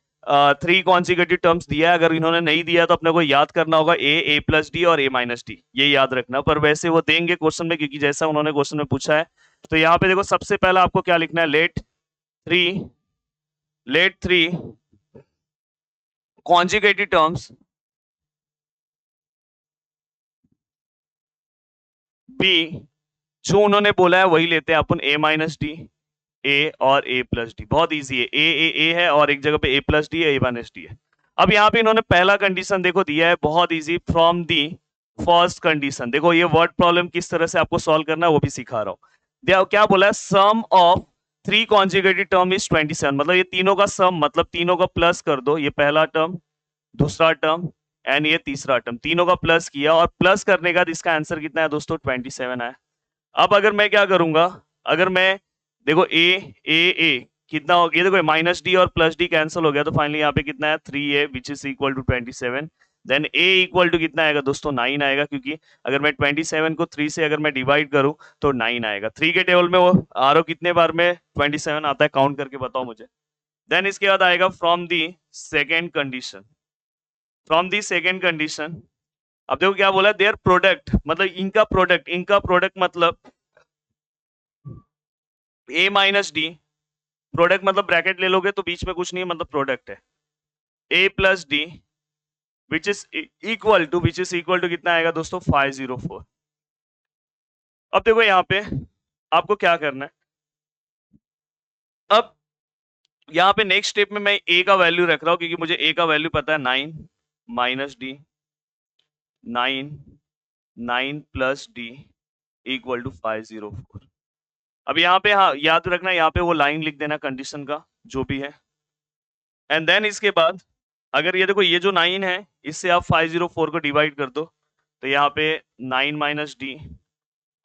3 कॉन्जिक्यूटिव टर्म्स दिया है, अगर इन्होंने नहीं दिया तो अपने को याद करना होगा ए प्लस डी और ए माइनस डी, ये याद रखना। पर वैसे वो देंगे क्वेश्चन में, क्योंकि जैसा उन्होंने क्वेश्चन में पूछा है। तो यहाँ पे देखो सबसे पहला आपको क्या लिखना है, let three consecutive terms be, जो उन्होंने बोला है वही लेते हैं अपन, ए माइनस डी, ए और ए प्लस डी, बहुत इजी है, ए है और एक जगह पे ए प्लस डी है, ए माइनस डी है। अब यहाँ पे इन्होंने पहला कंडीशन देखो दिया है, बहुत easy, from the first condition. देखो ये वर्ड प्रॉब्लम किस तरह से आपको सॉल्व करना है वो भी सिखा रहा हूँ। क्या बोला है, सम ऑफ 3 कॉन्जिक्यूटिव टर्म इज 27, मतलब ये तीनों का सम, मतलब तीनों का प्लस कर दो, ये पहला टर्म, दूसरा टर्म एंड ये तीसरा टर्म, तीनों का प्लस किया, और प्लस करने का इसका आंसर कितना है दोस्तों, 27 है। अब अगर मैं क्या करूंगा, अगर मैं देखो ए कितना हो गया, देखो माइनस डी और प्लस डी कैंसिल हो गया, तो फाइनली यहाँ पे कितना है 3a which is equal to 27। Then a equal to कितना आएगा दोस्तों, 9 आएगा, क्योंकि अगर मैं 27 को 3 से अगर मैं डिवाइड करूं तो 9 आएगा। 3 के टेबल में वो आर कितने बार में 27 आता है, काउंट करके बताओ मुझे। देन इसके बाद आएगा from the second condition, from the second condition. अब देखो क्या बोला, देयर प्रोडक्ट, मतलब इनका प्रोडक्ट मतलब ए माइनस डी, प्रोडक्ट मतलब ब्रैकेट ले लोगे तो बीच में कुछ नहीं है, मतलब प्रोडक्ट है, A plus D which is equal to कितना आएगा दोस्तों, 504। अब देखो यहाँ पे आपको क्या करना है, अब यहाँ पे नेक्स्ट स्टेप में मैं ए का वैल्यू रख रहा हूं, क्योंकि मुझे ए का वैल्यू पता है 9 minus D, 9 plus D equal to 504। अब यहाँ पे हाँ याद रखना, यहाँ पे वो लाइन लिख देना कंडीशन का जो भी है। एंड देन इसके बाद अगर ये देखो, ये जो 9 है इससे आप 504 को डिवाइड कर दो, तो यहाँ पे 9 माइनस डी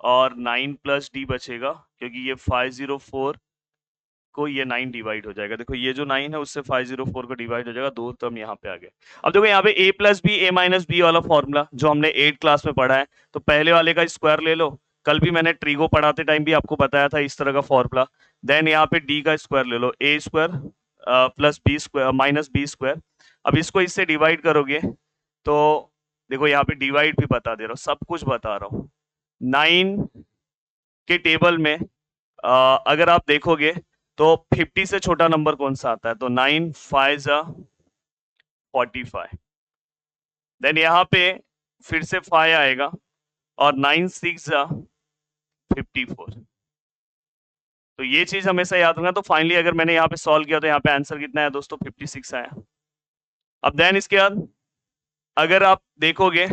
और 9 प्लस डी बचेगा, क्योंकि ये 504 को ये 9 डिवाइड हो जाएगा। देखो ये जो 9 है उससे 504 को डिवाइड हो जाएगा, दो टर्म यहाँ पे आ गए। अब देखो यहाँ पे a plus B, A minus B वाला फॉर्मूला जो हमने 8 क्लास में पढ़ा है, तो पहले वाले का स्क्वायर ले लो, कल भी मैंने ट्रीगो पढ़ाते टाइम भी आपको बताया था इस तरह का फॉर्मूला। देन यहाँ पे d का स्क्वायर ले लो, a square plus B square minus B square. अब इसको इससे डिवाइड करोगे तो देखो यहाँ पे डिवाइड भी बता दे रहा हूँ, सब कुछ बता रहा हूँ। 9 के टेबल में अगर आप देखोगे तो 50 से छोटा नंबर कौन सा आता है, तो 9 5 जा 45। देन यहाँ पे फिर से 5 आएगा और 9 6 जा 54। तो ये चीज हमेशा याद रखना। तो फाइनली अगर मैंने यहाँ पे सॉल्व किया तो यहाँ पे आंसर कितना है दोस्तों, 56 आया। अब देन इसके बाद अगर आप देखोगे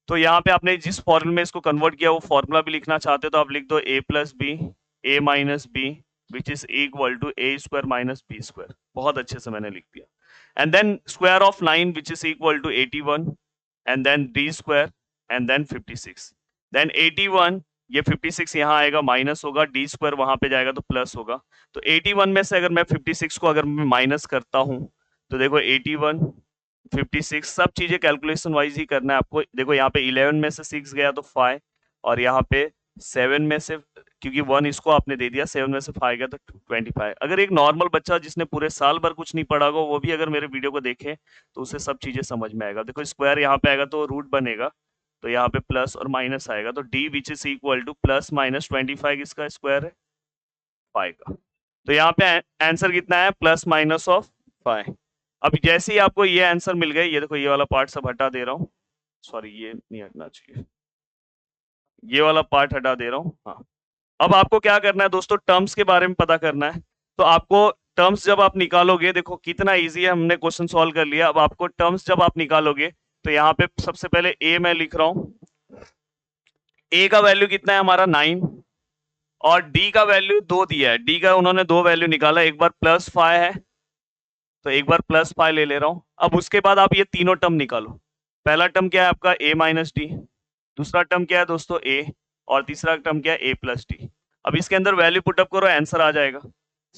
तो यहाँ पे आपने जिस फॉर्मूले में इसको कन्वर्ट किया वो फॉर्मूला भी लिखना चाहते हो तो आप लिख दो a plus B, A minus B which is equal to A square minus B square. बहुत अच्छे से मैंने लिख दिया। And then square of 9 which is equal to 81 and then D square and then 56। Then 81, ये 56 यहाँ आएगा माइनस होगा, डी स्क्वायर वहां पे जाएगा तो प्लस होगा। तो 81 में से अगर मैं 56 को अगर मैं माइनस करता हूं तो देखो 81 56 सब चीजें कैलकुलेशन वाइज ही करना है आपको। देखो यहाँ पे 11 में से 6 गया तो 5 और यहाँ पे 7 में से, क्योंकि 1 इसको आपने दे दिया, 7 में से 5 गया तो 25। अगर एक नॉर्मल बच्चा जिसने पूरे साल भर कुछ नहीं पढ़ा होगा वो भी अगर मेरे वीडियो को देखे तो उसे सब चीजें समझ में आएगा। देखो स्क्वायर यहाँ पे आएगा तो रूट बनेगा, तो यहाँ पे प्लस और माइनस आएगा, तो D which is equal two plus minus 25 इसका स्क्वायर है 5 का। तो यहाँ पे आंसर कितना है, प्लस माइनस ऑफ 5। अब जैसे ही आपको ये आंसर मिल गए, ये देखो ये वाला पार्ट सब हटा दे रहा हूँ, सॉरी ये नहीं हटना चाहिए, ये वाला पार्ट हटा दे रहा हूँ। हाँ, अब आपको क्या करना है दोस्तों, टर्म्स के बारे में पता करना है। तो आपको टर्म्स जब आप निकालोगे, देखो कितना इजी है, हमने क्वेश्चन सॉल्व कर लिया। अब आपको टर्म्स जब आप निकालोगे तो यहाँ पे सबसे पहले ए मैं लिख रहा हूँ, ए का वैल्यू कितना है हमारा 9 और डी का वैल्यू 2 दिया है, डी का उन्होंने 2 वैल्यू निकाला, एक बार प्लस 5 है तो एक बार प्लस 5 ले रहा हूं। अब उसके बाद आप ये तीनों टर्म निकालो, पहला टर्म क्या है आपका a माइनस डी, दूसरा टर्म क्या है दोस्तों a, और तीसरा टर्म क्या है a प्लस डी। अब इसके अंदर वैल्यू पुटअप करो, आंसर आ जाएगा।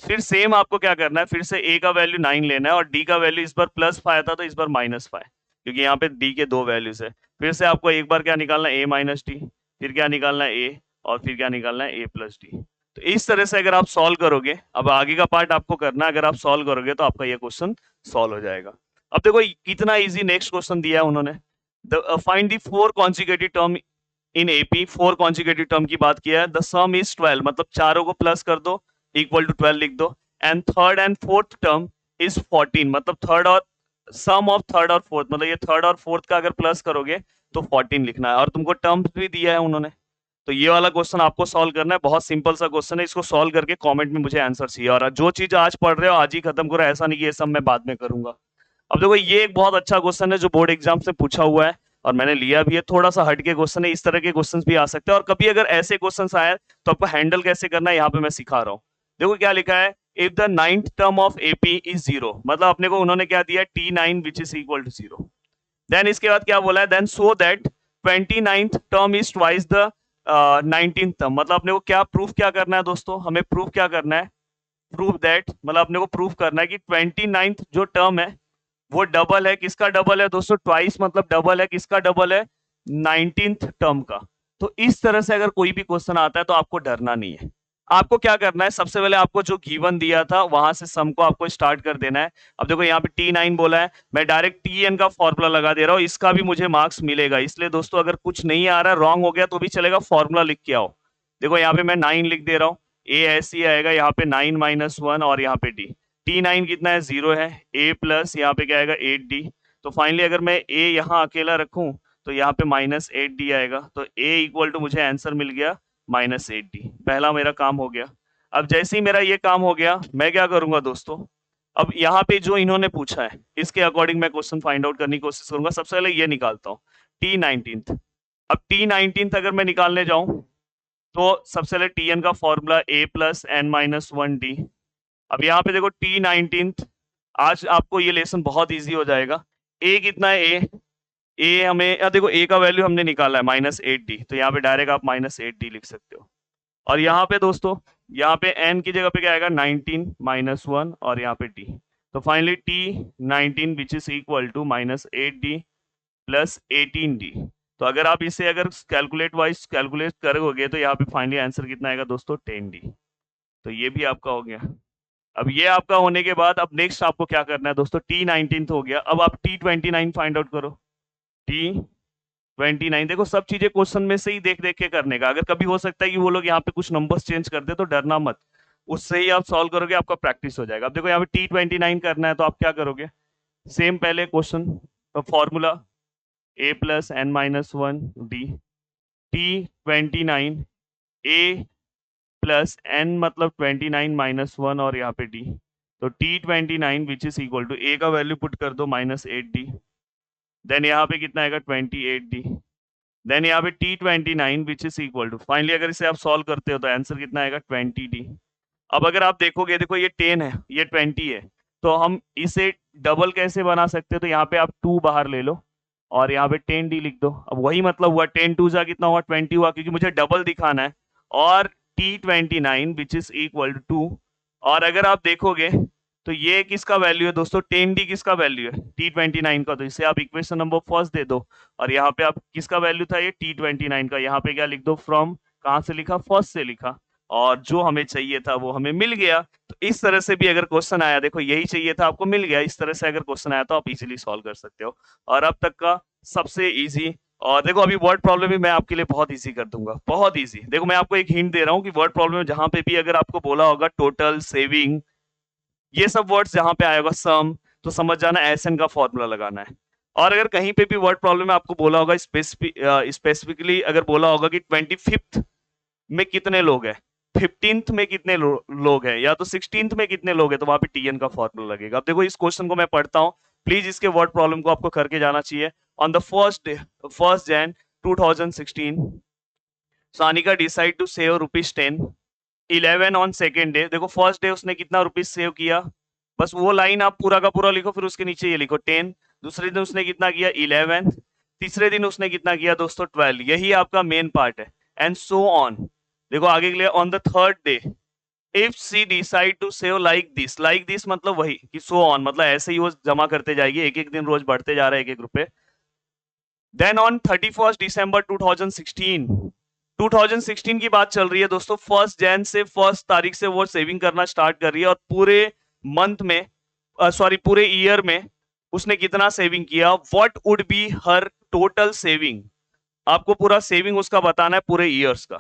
फिर सेम आपको क्या करना है, फिर से a का वैल्यू 9 लेना है और d का वैल्यू इस बार +5 था तो इस बार -5, क्योंकि यहाँ पे d के 2 वैल्यूज है। फिर से आपको एक बार क्या निकालना है, a माइनस डी, फिर क्या निकालना है a, और फिर क्या निकालना है a प्लस डी। तो इस तरह से अगर आप सॉल्व करोगे, अब आगे का पार्ट आपको करना है, अगर आप सॉल्व करोगे तो आपका ये क्वेश्चन सॉल्व हो जाएगा। अब देखो कितना इजी नेक्स्ट क्वेश्चन दिया है उन्होंने, find the 4 consecutive term in AP. 4 consecutive term की बात किया है। द सम इज 12, मतलब चारों को प्लस कर दो, इक्वल टू 12 लिख दो। And third and fourth term is 14, मतलब थर्ड और सम ऑफ थर्ड और फोर्थ, मतलब ये थर्ड और फोर्थ का अगर प्लस करोगे तो 14 लिखना है, और तुमको टर्म्स भी दिया है उन्होंने। तो ये वाला क्वेश्चन आपको सॉल्व करना है, बहुत सिंपल सा क्वेश्चन है, इसको सॉल्व करके कमेंट में मुझे आंसर चाहिए। और जो चीज आज पढ़ रहे हो आज ही खत्म करो, ऐसा नहीं कि ये सब मैं बाद में करूंगा। अब देखो ये एक बहुत अच्छा क्वेश्चन है जो बोर्ड एग्जाम से पूछा हुआ है और मैंने लिया भी है। थोड़ा सा हटके क्वेश्चन है, इस तरह के क्वेश्चन भी आ सकते हैं, और कभी अगर ऐसे क्वेश्चन आए तो आपको हैंडल कैसे करना है यहाँ पे मैं सिखा रहा हूँ। देखो क्या लिखा है, if the 9th term of AP is 0, मतलब अपने को उन्होंने क्या दिया, T9 which is equal to 0। Then इसके बाद क्या बोला है, then so that 29th term is twice the 19th term, मतलब अपने को क्या प्रूफ क्या करना है दोस्तों, हमें प्रूफ क्या करना है, प्रूफ दैट, मतलब अपने को प्रूफ करना है कि 29th जो टर्म है वो डबल है, किसका डबल है दोस्तों, ट्वाइस मतलब डबल है, किसका डबल है, 19th टर्म का। तो इस तरह से अगर कोई भी क्वेश्चन आता है तो आपको डरना नहीं है। आपको क्या करना है, सबसे पहले आपको जो गिवन दिया था वहां से सम को आपको स्टार्ट कर देना है। अब देखो यहाँ पे T9 बोला है, मैं डायरेक्ट Tn का फॉर्मूला लगा दे रहा हूँ, इसका भी मुझे मार्क्स मिलेगा। इसलिए दोस्तों अगर कुछ नहीं आ रहा है, रॉन्ग हो गया तो भी चलेगा, फॉर्मूला लिख के आओ। देखो यहाँ पे मैं 9 लिख दे रहा हूँ, ए ऐसे ही आएगा, यहाँ पे 9 - 1 और यहाँ पे डी। T9 कितना है, 0 है, a प्लस यहाँ पे क्या आएगा 8d। तो फाइनली अगर मैं a यहाँ अकेला रखूं तो यहाँ पे -8d आएगा, तो a इक्वल टू मुझे आंसर मिल गया -8d। पहला मेरा काम हो गया। अब जैसे ही मेरा ये काम हो गया, मैं क्या करूंगा दोस्तों, अब यहाँ पे जो इन्होंने पूछा है इसके अकॉर्डिंग मैं क्वेश्चन फाइंड आउट करने की कोशिश करूंगा। सबसे पहले ये निकालता हूँ T19। अब T19 अगर मैं निकालने जाऊं तो सबसे पहले Tn का फॉर्मूला a प्लस n-1d। अब यहाँ पे देखो T19, आज आपको ये लेसन बहुत इजी हो जाएगा। a कितना है, a हमें देखो a का वैल्यू हमने निकाला है -8d, तो यहाँ पे डायरेक्ट आप -8d लिख सकते हो। और यहाँ पे दोस्तों, यहाँ पे n की जगह पे क्या आएगा 19 - 1 और यहाँ पे d। तो finally T19 which is equal to -8d plus 18d। तो अगर आप इसे अगर कैलकुलेट वाइज कैलकुलेट करोगे तो यहाँ पे फाइनली आंसर कितना आएगा दोस्तों 10d। तो ये भी आपका हो गया। अब ये आपका होने के बाद अब नेक्स्ट आपको क्या करना है दोस्तों, T19 हो गया, अब आप T29 फाइंड आउट करो। T29 देखो सब चीजें क्वेश्चन में से ही देख देख के करने का। अगर कभी हो सकता है कि वो लोग यहाँ पे कुछ नंबर्स चेंज कर दे तो डरना मत, उससे ही आप सॉल्व करोगे, आपका प्रैक्टिस हो जाएगा। अब देखो यहाँ पे T29 करना है तो आप क्या करोगे, सेम पहले question formula a plus n-1d, T29 a plus n मतलब 29 - 1 और यहाँ पे d। तो T29 which is equal to a का वैल्यू पुट कर दो -8d, देन यहाँ पे कितना आएगा 28d, देन यहाँ पे T29 which is equal to, finally अगर इसे आप सॉल्व करते हो तो आंसर कितना आएगा 20d। अब अगर आप देखोगे, देखो ये 10 है ये 20 है, तो हम इसे डबल कैसे बना सकते हैं, तो यहाँ पे आप 2 बाहर ले लो और यहाँ पे 10d लिख दो। अब वही मतलब हुआ 10 2 जा कितना हुआ 20 हुआ, क्योंकि मुझे डबल दिखाना है। और T29 which is equal to 2, और अगर आप देखोगे तो ये किसका वैल्यू है दोस्तों, 10d किसका वैल्यू है T29 का, तो इसे आप इक्वेशन नंबर फर्स्ट दे दो। और यहाँ पे आप किसका वैल्यू था ये T29 का, यहाँ पे क्या लिख दो, फ्रॉम कहाँ से लिखा, फर्स्ट से लिखा, और जो हमें चाहिए था वो हमें मिल गया। तो इस तरह से भी अगर क्वेश्चन आया, देखो यही चाहिए था आपको, मिल गया। इस तरह से अगर क्वेश्चन आया तो आप इजीली सॉल्व कर सकते हो। और अब तक का सबसे इजी, और देखो अभी वर्ड प्रॉब्लम भी मैं आपके लिए बहुत इजी कर दूंगा, बहुत इजी। देखो मैं आपको एक हिंट दे रहा हूँ कि वर्ड प्रॉब्लम में जहां पे भी अगर आपको बोला होगा टोटल, सेविंग, ये सब वर्ड्स जहां पे आएगा सम, तो समझ जाना एसएन का फॉर्मूला लगाना है। और अगर कहीं पे भी वर्ड प्रॉब्लम में आपको बोला होगा स्पेसिफिकली अगर बोला होगा कि 25th में कितने लोग हैं, 15th में कितने लोग हैं, या तो 16th में कितने लोग हैं, तो वहां पे टीएन का फॉर्मूला लगेगा। अब देखो इस क्वेश्चन को मैं पढ़ता हूँ, प्लीज इसके वर्ड प्रॉब्लम को आपको करके जाना चाहिए। On the first Jan 2016 Sanika decide to save ₹10, 11 on second day. देखो फर्स्ट डे उसने कितना रुपीज सेव किया, बस वो लाइन आप पूरा का पूरा लिखो, फिर उसके नीचे ये लिखो 10। दूसरे दिन उसने कितना किया 11, तीसरे दिन उसने कितना किया दोस्तों 12, यही आपका मेन पार्ट है, एंड सो ऑन। देखो आगे के लिए, on the third day if she decide to save like this मतलब वही कि सो ऑन, मतलब ऐसे ही वो जमा करते जाएगी, एक एक दिन रोज बढ़ते जा रहा है एक एक रुपए। देन ऑन 31 दिसंबर 2016 की बात चल रही है दोस्तों, 1 जन से 1 तारीख से वो सेविंग करना स्टार्ट कर रही है, और पूरे मंथ में सॉरी पूरे ईयर में उसने कितना सेविंग किया, what would be her total saving. आपको पूरा सेविंग उसका बताना है पूरे ईयर्स का।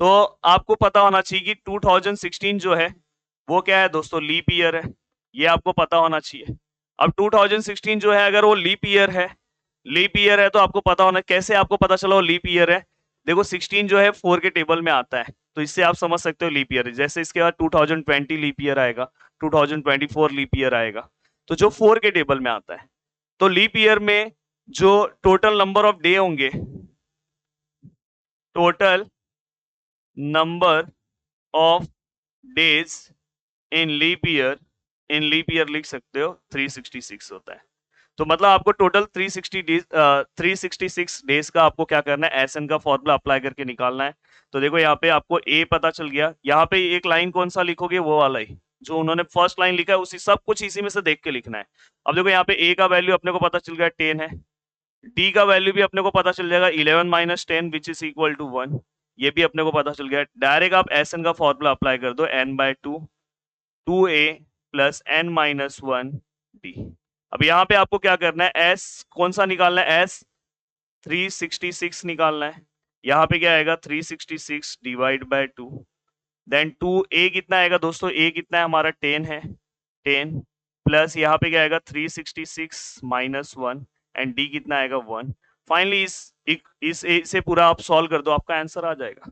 तो आपको पता होना चाहिए कि 2016 जो है वो क्या है दोस्तों, लीप ईयर है, ये आपको पता होना चाहिए। अब 2016 जो है अगर वो लीप ईयर है तो आपको पता होना, कैसे आपको पता चला वो लीप ईयर है। देखो 16 जो है 4 के टेबल में आता है, तो इससे आप समझ सकते हो लीप ईयर। जैसे इसके बाद 2020 लीप ईयर आएगा, 2024 लीप ईयर आएगा, तो जो 4 के टेबल में आता है। तो लीप ईयर में जो टोटल नंबर ऑफ डे होंगे, total number of days in leap year लिख सकते हो 366 होता है। तो मतलब आपको टोटल 366 डेज का आपको क्या करना है, एसएन का फॉर्मूला अप्लाई करके निकालना है। तो देखो यहाँ पे आपको ए पता चल गया, यहाँ पे एक लाइन कौन सा लिखोगे, वो वाला ही जो उन्होंने फर्स्ट लाइन लिखा है, उसी सब कुछ इसी में से देख के लिखना है। अब देखो यहाँ पे ए का वैल्यू अपने को पता चल गया 10 है, डी का वैल्यू भी अपने को पता चल जाएगा 11 minus 10 which is equal to 1, ये भी अपने को पता चल गया। डायरेक्ट आप एसएन का फॉर्मूला अप्लाई कर दो, n/2 2a plus n minus 1 D. अब यहाँ पे आपको क्या करना है, एस कौन सा निकालना है, एस 366 निकालना है। यहाँ पे क्या आएगा 366 डिवाइड बाय 2, देन 2a कितना आएगा दोस्तों, a कितना है हमारा 10 है, 10 प्लस यहाँ पे क्या आएगा 366 माइनस 1 एंड d कितना आएगा 1। फाइनली इस a से पूरा आप सॉल्व कर दो, आपका आंसर आ जाएगा।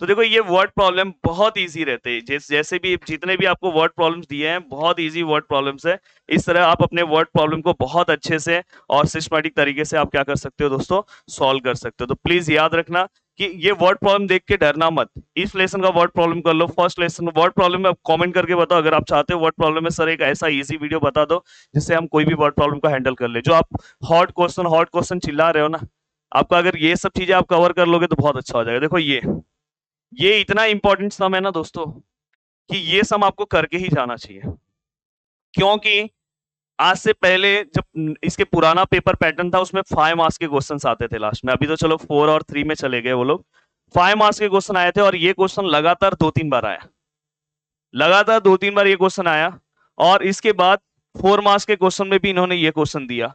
तो देखो ये वर्ड प्रॉब्लम बहुत इजी रहते हैं, जैसे भी जितने भी आपको वर्ड प्रॉब्लम्स दिए हैं बहुत इजी वर्ड प्रॉब्लम्स है। इस तरह आप अपने वर्ड प्रॉब्लम को बहुत अच्छे से और सिस्टमैटिक तरीके से आप क्या कर सकते हो दोस्तों, सॉल्व कर सकते हो। तो प्लीज याद रखना कि ये वर्ड प्रॉब्लम देख के डरना मत, इस लेसन का वर्ड प्रॉब्लम कर लो, फर्स्ट लेसन वर्ड प्रॉब्लम में कमेंट करके बताओ अगर आप चाहते हो वर्ड प्रॉब्लम में सर एक ऐसा इजी वीडियो बता दो जिससे हम कोई भी वर्ड प्रॉब्लम को हैंडल कर ले। जो आप हॉट क्वेश्चन चिल्ला रहे हो ना, आपका अगर ये सब चीजें आप कवर कर लोगे तो बहुत अच्छा हो जाएगा। देखो ये इतना इंपॉर्टेंट सम है ना दोस्तों कि ये सम आपको करके ही जाना चाहिए, क्योंकि आज से पहले जब इसके पुराना पेपर पैटर्न था उसमें 5 मार्क्स के क्वेश्चंस आते थे लास्ट में, अभी तो चलो 4 और 3 में चले गए वो लोग। 5 मार्क्स के क्वेश्चन आए थे और ये क्वेश्चन लगातार 2-3 बार आया, लगातार 2-3 बार ये क्वेश्चन आया, और इसके बाद 4 मार्क्स के क्वेश्चन में भी इन्होंने ये क्वेश्चन दिया।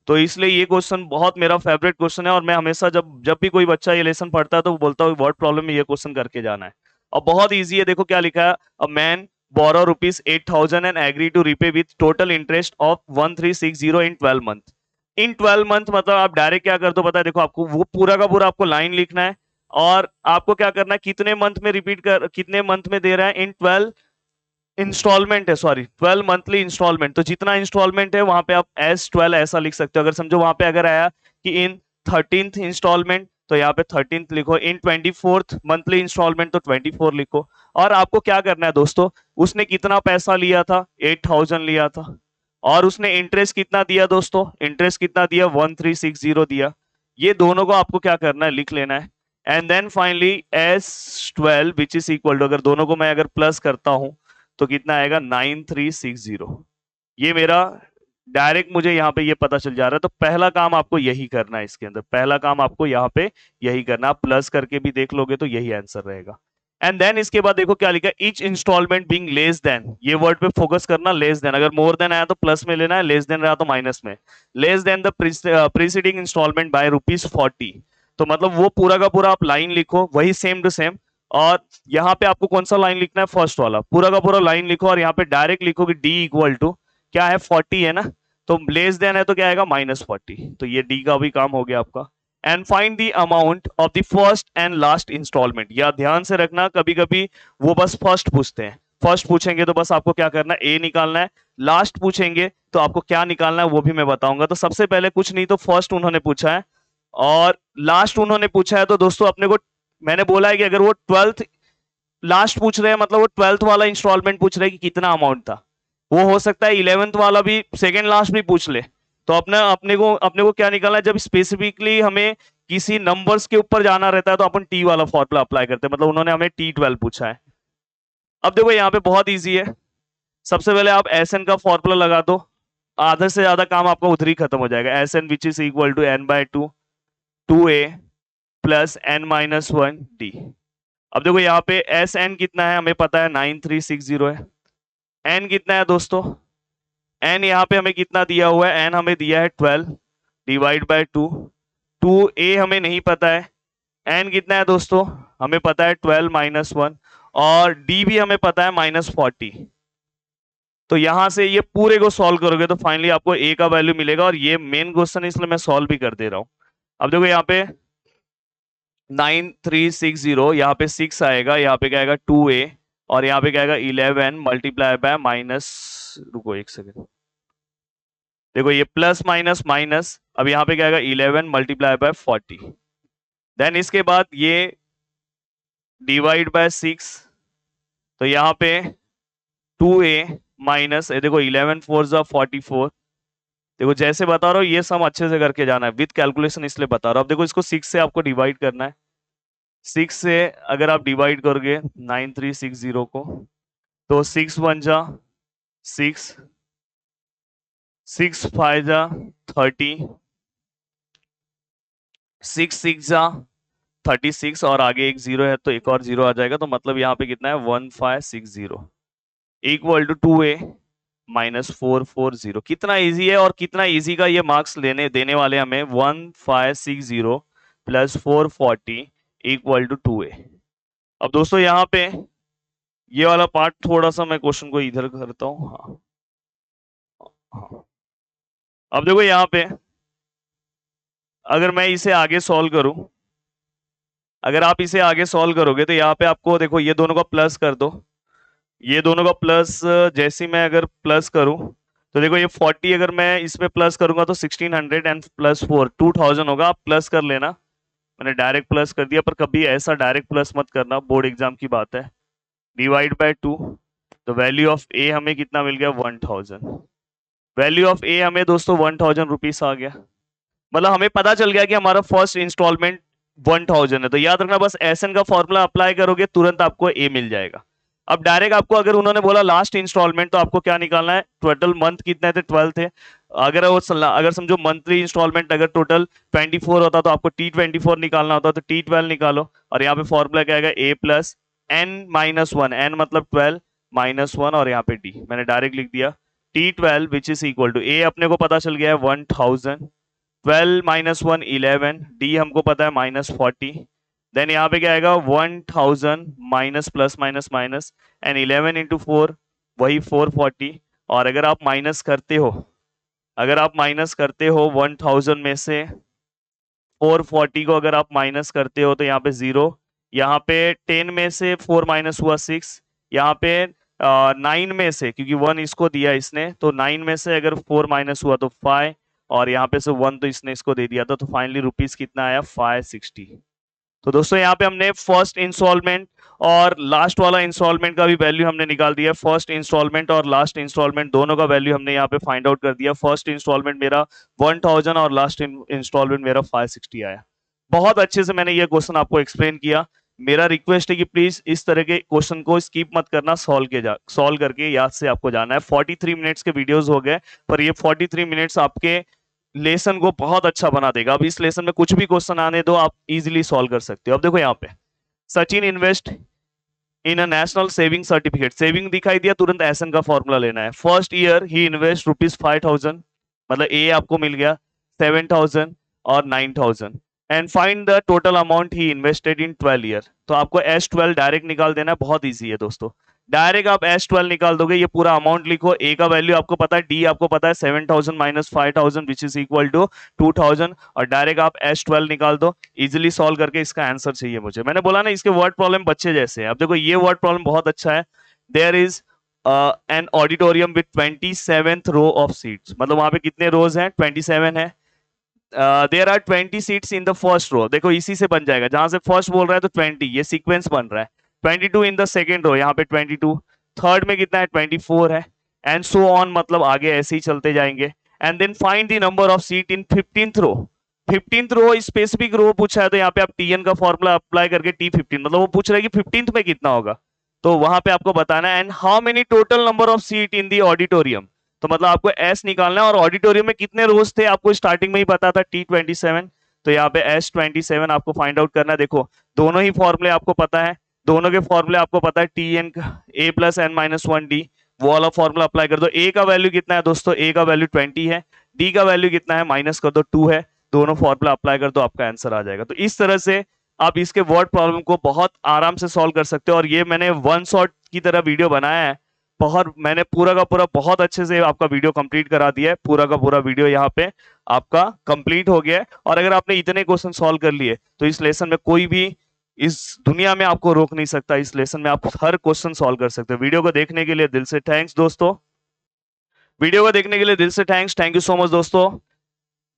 तो इसलिए ये क्वेश्चन बहुत मेरा फेवरेट क्वेश्चन है, और मैं हमेशा जब जब भी कोई बच्चा ये लेसन पढ़ता है तो बोलता हूँ वर्ड प्रॉब्लम में ये क्वेश्चन करके जाना है। और बहुत ईजी है, देखो क्या लिखा है, a man borrow rupees 8,000 and agree to repay with total interest of 1360 in 12 month। In 12 month मतलब आप डायरेक्ट क्या कर दो पता है, देखो आपको वो पूरा का पूरा आपको लाइन लिखना है, और आपको क्या करना है, कितने मंथ में रिपीट कर, कितने मंथ में दे रहा है, इन 12 इंस्टॉलमेंट है, सॉरी 12 मंथली इंस्टॉलमेंट। तो जितना इंस्टॉलमेंट है वहां पे आप S12 ऐसा लिख सकते हो। अगर समझो वहां पे अगर आया कि इन 13th इंस्टॉलमेंट, तो यहाँ पे 13th लिखो, इन 24th मंथली इंस्टॉलमेंट तो 24 लिखो। और आपको क्या करना है दोस्तों, उसने कितना पैसा लिया था, 8,000 लिया था, और उसने इंटरेस्ट कितना दिया दोस्तों, इंटरेस्ट कितना दिया 1360 दिया। ये दोनों को आपको क्या करना है, लिख लेना है। And then finally S12 which is equal to, अगर दोनों को मैं अगर प्लस करता हूं तो कितना आएगा 9360। ये मेरा डायरेक्ट मुझे यहाँ पे ये पता चल जा रहा है। तो पहला काम आपको यही करना है, इसके अंदर पहला काम आपको यहाँ पे यही करना, आप प्लस करके भी देख लोगे तो यही आंसर रहेगा। एंड देन इसके बाद देखो क्या लिखा है, each instalment being less than, ये वर्ड पे फोकस करना, लेस देन, अगर मोर देन आया तो प्लस में लेना है, लेस देन रहा तो माइनस में। Less than the preceding instalment by ₹40। तो मतलब वो पूरा का पूरा आप लाइन लिखो, वही सेम टू सेम, और यहाँ पे आपको कौन सा लाइन लिखना है, फर्स्ट वाला पूरा का पूरा लाइन लिखो, और यहाँ पे डायरेक्ट लिखो कि डी इक्वल टू क्या है 40 है ना, तो लेस देन है तो क्या आएगा -40। तो ये डी का भी काम हो गया आपका। And find the amount of the first and last instalment. या ध्यान से रखना, कभी कभी वो बस फर्स्ट पूछते हैं, फर्स्ट पूछेंगे तो बस आपको क्या करना है, ए निकालना है, लास्ट पूछेंगे तो आपको क्या निकालना है वो भी मैं बताऊंगा। तो सबसे पहले कुछ नहीं तो फर्स्ट उन्होंने पूछा है और लास्ट उन्होंने पूछा है, तो दोस्तों अपने को मैंने बोला है कि अगर वो 12th लास्ट पूछ रहे हैं मतलब वो 12th वाला इंस्टॉलमेंट पूछ रहे हैं कि कितना अमाउंट था। वो हो सकता है 11th वाला भी सेकंड लास्ट भी पूछ ले, तो अपने को क्या निकालना है, जब स्पेसिफिकली हमें किसी नंबर्स के ऊपर जाना रहता है तो अपन टी वाला फॉर्मूला अप्लाई करते हैं। मतलब उन्होंने हमें T12 पूछा है। अब देखो यहाँ पे बहुत इजी है। सबसे पहले आप एस एन का फॉर्मूला लगा दो, आधे से ज्यादा काम आपका उधर ही खत्म हो जाएगा। S N which is equal to n/2 2a plus n-1 d। अब देखो यहाँ पे एस एन कितना है हमें पता है 9360 है। एन कितना है दोस्तों, एन यहाँ पे हमें कितना दिया हुआ है, एन हमें दिया है 12 डिवाइड बाय 2। 2a हमें नहीं पता है। एन कितना है दोस्तों, हमें पता है 12-1 और डी भी हमें पता है -40। तो यहां से ये पूरे को सॉल्व करोगे तो फाइनली आपको ए का वैल्यू मिलेगा। और ये मेन क्वेश्चन है इसलिए मैं सॉल्व भी कर दे रहा हूं। अब देखो यहाँ पे 9360, यहाँ पे 6 आएगा, यहाँ पे क्या आएगा 2a और यहाँ पे क्या आएगा 11 मल्टीप्लाई बाय माइनस, रुको एक सेकेंड, देखो ये प्लस माइनस माइनस, अब यहाँ पे क्या आएगा 11 मल्टीप्लाई बाय 40। देन इसके बाद ये डिवाइड बाय 6, तो यहाँ पे 2a माइनस, देखो 11 4 जा 44। देखो जैसे बता रहा हूँ ये सम अच्छे से करके जाना है विद कैलकुलेशन, इसलिए बता रहा हूँ। अब देखो इसको 6 से आपको डिवाइड करना है। 6 से अगर आप डिवाइड करोगे 9360 को, तो 6 1 जा 6, 6 5 जा 30, 6 6 जा 36 और आगे एक जीरो है तो एक और जीरो आ जाएगा। तो मतलब यहाँ पे कितना है 1560 इक्वल टू 2a -440। कितना इजी है और कितना इजी का ये मार्क्स लेने देने वाले हमें। 1560 प्लस 440 इक्वल टू 2a। अब दोस्तों यहाँ पे ये वाला पार्ट थोड़ा सा मैं क्वेश्चन को इधर करता हूँ। हाँ हाँ, अब देखो यहाँ पे अगर मैं इसे आगे सॉल्व करूं, अगर आप इसे आगे सॉल्व करोगे तो यहाँ पे आपको देखो ये दोनों का प्लस कर दो, ये दोनों का प्लस जैसे मैं अगर प्लस करूं तो देखो ये 40 अगर मैं इसमें प्लस करूंगा तो 1600 एंड प्लस 4 2000 होगा। आप प्लस कर लेना, मैंने डायरेक्ट प्लस कर दिया, पर कभी ऐसा डायरेक्ट प्लस मत करना, बोर्ड एग्जाम की बात है। डिवाइड बाय 2, तो वैल्यू ऑफ ए हमें कितना मिल गया 1000। वैल्यू ऑफ ए हमें दोस्तों 1000 रुपीज आ गया। मतलब हमें पता चल गया कि हमारा फर्स्ट इंस्टॉलमेंट 1000 है। तो याद रखना बस एसएन का फॉर्मूला अप्लाई करोगे तुरंत आपको ए मिल जाएगा। अब डायरेक्ट आपको अगर उन्होंने बोला लास्ट इंस्टॉलमेंट तो आपको क्या निकालना है, टोटल मंथ कितने थे 12 थे। अगर समझो मंथली इंस्टॉलमेंट अगर टोटल 24 होता तो आपको T24 निकालना होता, तो T12 निकालो। और यहाँ पे फॉर्मूला क्या आएगा a प्लस n-1, n मतलब 12 -1 और यहाँ पे d मैंने डायरेक्ट लिख दिया। T12 which is equal to a अपने को पता चल गया है 1000, 12 -1 11, d हमको पता है -40। देन यहाँ पे क्या आएगा 1000 minus plus minus minus and 11 into 4 वही 440। और अगर आप माइनस करते हो, अगर आप माइनस करते हो 1000 में से 440 को अगर आप माइनस करते हो तो यहाँ पे 0, यहाँ पे 10 में से 4 माइनस हुआ 6, यहाँ पे 9 में से, क्योंकि 1 इसको दिया इसने, तो 9 में से अगर 4 माइनस हुआ तो 5 और यहाँ पे से 1 तो इसने इसको दे दिया था। तो फाइनली रुपीस कितना आया 560। तो दोस्तों यहाँ पे हमने फर्स्ट इंस्टॉलमेंट और लास्ट वाला इंस्टॉलमेंट का भी वैल्यू हमने निकाल दिया। फर्स्ट इंस्टॉलमेंट और लास्ट इंस्टॉलमेंट दोनों का वैल्यू हमने यहाँ पे फाइंड आउट कर दिया। फर्स्ट इंस्टॉलमेंट मेरा 1000 और लास्ट इंस्टॉलमेंट मेरा 560 आया। बहुत अच्छे से मैंने ये क्वेश्चन आपको एक्सप्लेन किया। मेरा रिक्वेस्ट है कि प्लीज इस तरह के क्वेश्चन को स्किप मत करना, सॉल्व करके याद से आपको जाना है। 43 मिनट्स के वीडियोस हो गए, पर ये 43 मिनट्स आपके लेसन को बहुत अच्छा बना देगा। अब इस लेसन में कुछ भी क्वेश्चन आने दो, आप इजीली सॉल्व कर सकते हो। अब देखो यहाँ पे Sachin invest in a national saving certificate, saving दिखाई दिया तुरंत एसएन का फॉर्मूला लेना है। फर्स्ट ईयर ही इन्वेस्ट ₹5000, मतलब ए आपको मिल गया 7000 और 9000 and find the total amount he invested in 12 year. तो आपको S12 डायरेक्ट निकाल देना है, बहुत ईजी है दोस्तों। डायरेक्ट आप S12 निकाल दोगे, ये पूरा अमाउंट लिखो, ए का वैल्यू आपको पता है, डी आपको पता है 7000 minus 5000 which is equal to 2000 और डायरेक्ट आप S12 निकाल दो। इजिली सॉल्व करके इसका आंसर चाहिए मुझे। मैंने बोला ना इसके वर्ड प्रॉब्लम बच्चे जैसे हैं। अब देखो ये वर्ड प्रॉब्लम बहुत अच्छा है। There is an auditorium with 27th row of seats, मतलब वहां पे कितने रोज हैं 27 है। There are 20 seats in the first row, देखो इसी से बन जाएगा, जहां से फर्स्ट बोल रहा है तो 20, ये सीक्वेंस बन रहा है। 22 इन द सेकेंड रो, यहाँ पे 22, थर्ड में कितना है 24 है, एंड सो ऑन, मतलब आगे ऐसे ही चलते जाएंगे। And then find the number of seat in 15th row. 15th row specific row पूछा है, तो यहाँ पे आप टीएन का फॉर्मूला अप्लाई करके T15, मतलब वो पूछ रहा है कि 15th में कितना होगा, तो वहां पे आपको बताना है। And how many total number of seat in the auditorium, तो मतलब आपको एस निकालना है, और ऑडिटोरियम में कितने रोज थे आपको स्टार्टिंग में ही पता था T27, तो यहाँ पे S27 आपको फाइंड आउट करना है। देखो दोनों ही फॉर्मूले आपको पता है, दोनों के फॉर्मूले आपको पता है, T N A plus N minus one D, वो वाला फॉर्मूला अप्लाई कर दो। ए का वैल्यू कितना है दोस्तों, ए का वैल्यू 20 है, डी का वैल्यू कितना है माइनस कर दो 2 है, दोनों फॉर्मूला अप्लाई कर दो, आपका आंसर आ जाएगा। तो इस तरह से आप इसके वर्ड प्रॉब्लम को बहुत आराम से सॉल्व कर सकते हो, और ये मैंने वन शॉट की तरह वीडियो बनाया है, बहुत मैंने पूरा का पूरा बहुत अच्छे से आपका वीडियो कंप्लीट करा दिया है, पूरा का पूरा वीडियो यहाँ पे आपका कंप्लीट हो गया है। और अगर आपने इतने क्वेश्चन सॉल्व कर लिए तो इस लेसन में कोई भी इस दुनिया में आपको रोक नहीं सकता, इस लेसन में आप हर क्वेश्चन सॉल्व कर सकते हो। वीडियो को देखने के लिए दिल से थैंक्स दोस्तों, वीडियो को देखने के लिए दिल से thanks, thank you so much दोस्तों।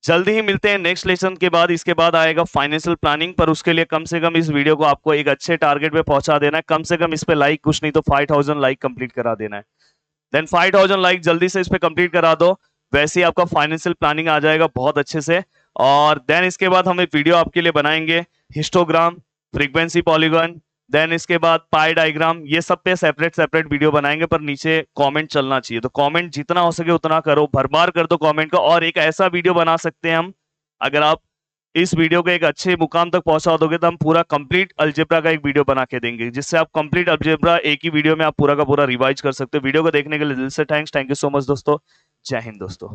जल्दी ही मिलते हैं नेक्स्ट लेसन के बाद, इसके बाद आएगा फाइनेंशियल प्लानिंग, पर उसके लिए कम से कम इस वीडियो को आपको एक अच्छे टारगेट पे पहुंचा देना है, कम से कम इस पे लाइक, कुछ नहीं तो 5000 लाइक कंप्लीट करा देना है। देन 5000 लाइक जल्दी से इस पे कंप्लीट करा दो, वैसे ही आपका फाइनेंशियल प्लानिंग आ जाएगा बहुत अच्छे से। और देन इसके बाद हम एक वीडियो आपके लिए बनाएंगे हिस्टोग्राम, फ्रीक्वेंसी पॉलीगन, देन इसके बाद पाई डायग्राम, ये सब पे सेपरेट सेपरेट वीडियो बनाएंगे, पर नीचे कमेंट चलना चाहिए, तो कमेंट जितना हो सके उतना करो, भरमार कर दो कमेंट का। और एक ऐसा वीडियो बना सकते हैं हम, अगर आप इस वीडियो को एक अच्छे मुकाम तक पहुंचा दोगे तो हम पूरा कंप्लीट अलजेब्रा का एक वीडियो बना के देंगे, जिससे आप कंप्लीट अलजेब्रा एक ही वीडियो में आप पूरा का पूरा रिवाइज कर सकते हो। वीडियो को देखने के लिए दिल से thanks, thank you so much दोस्तों, जय हिंद दोस्तों।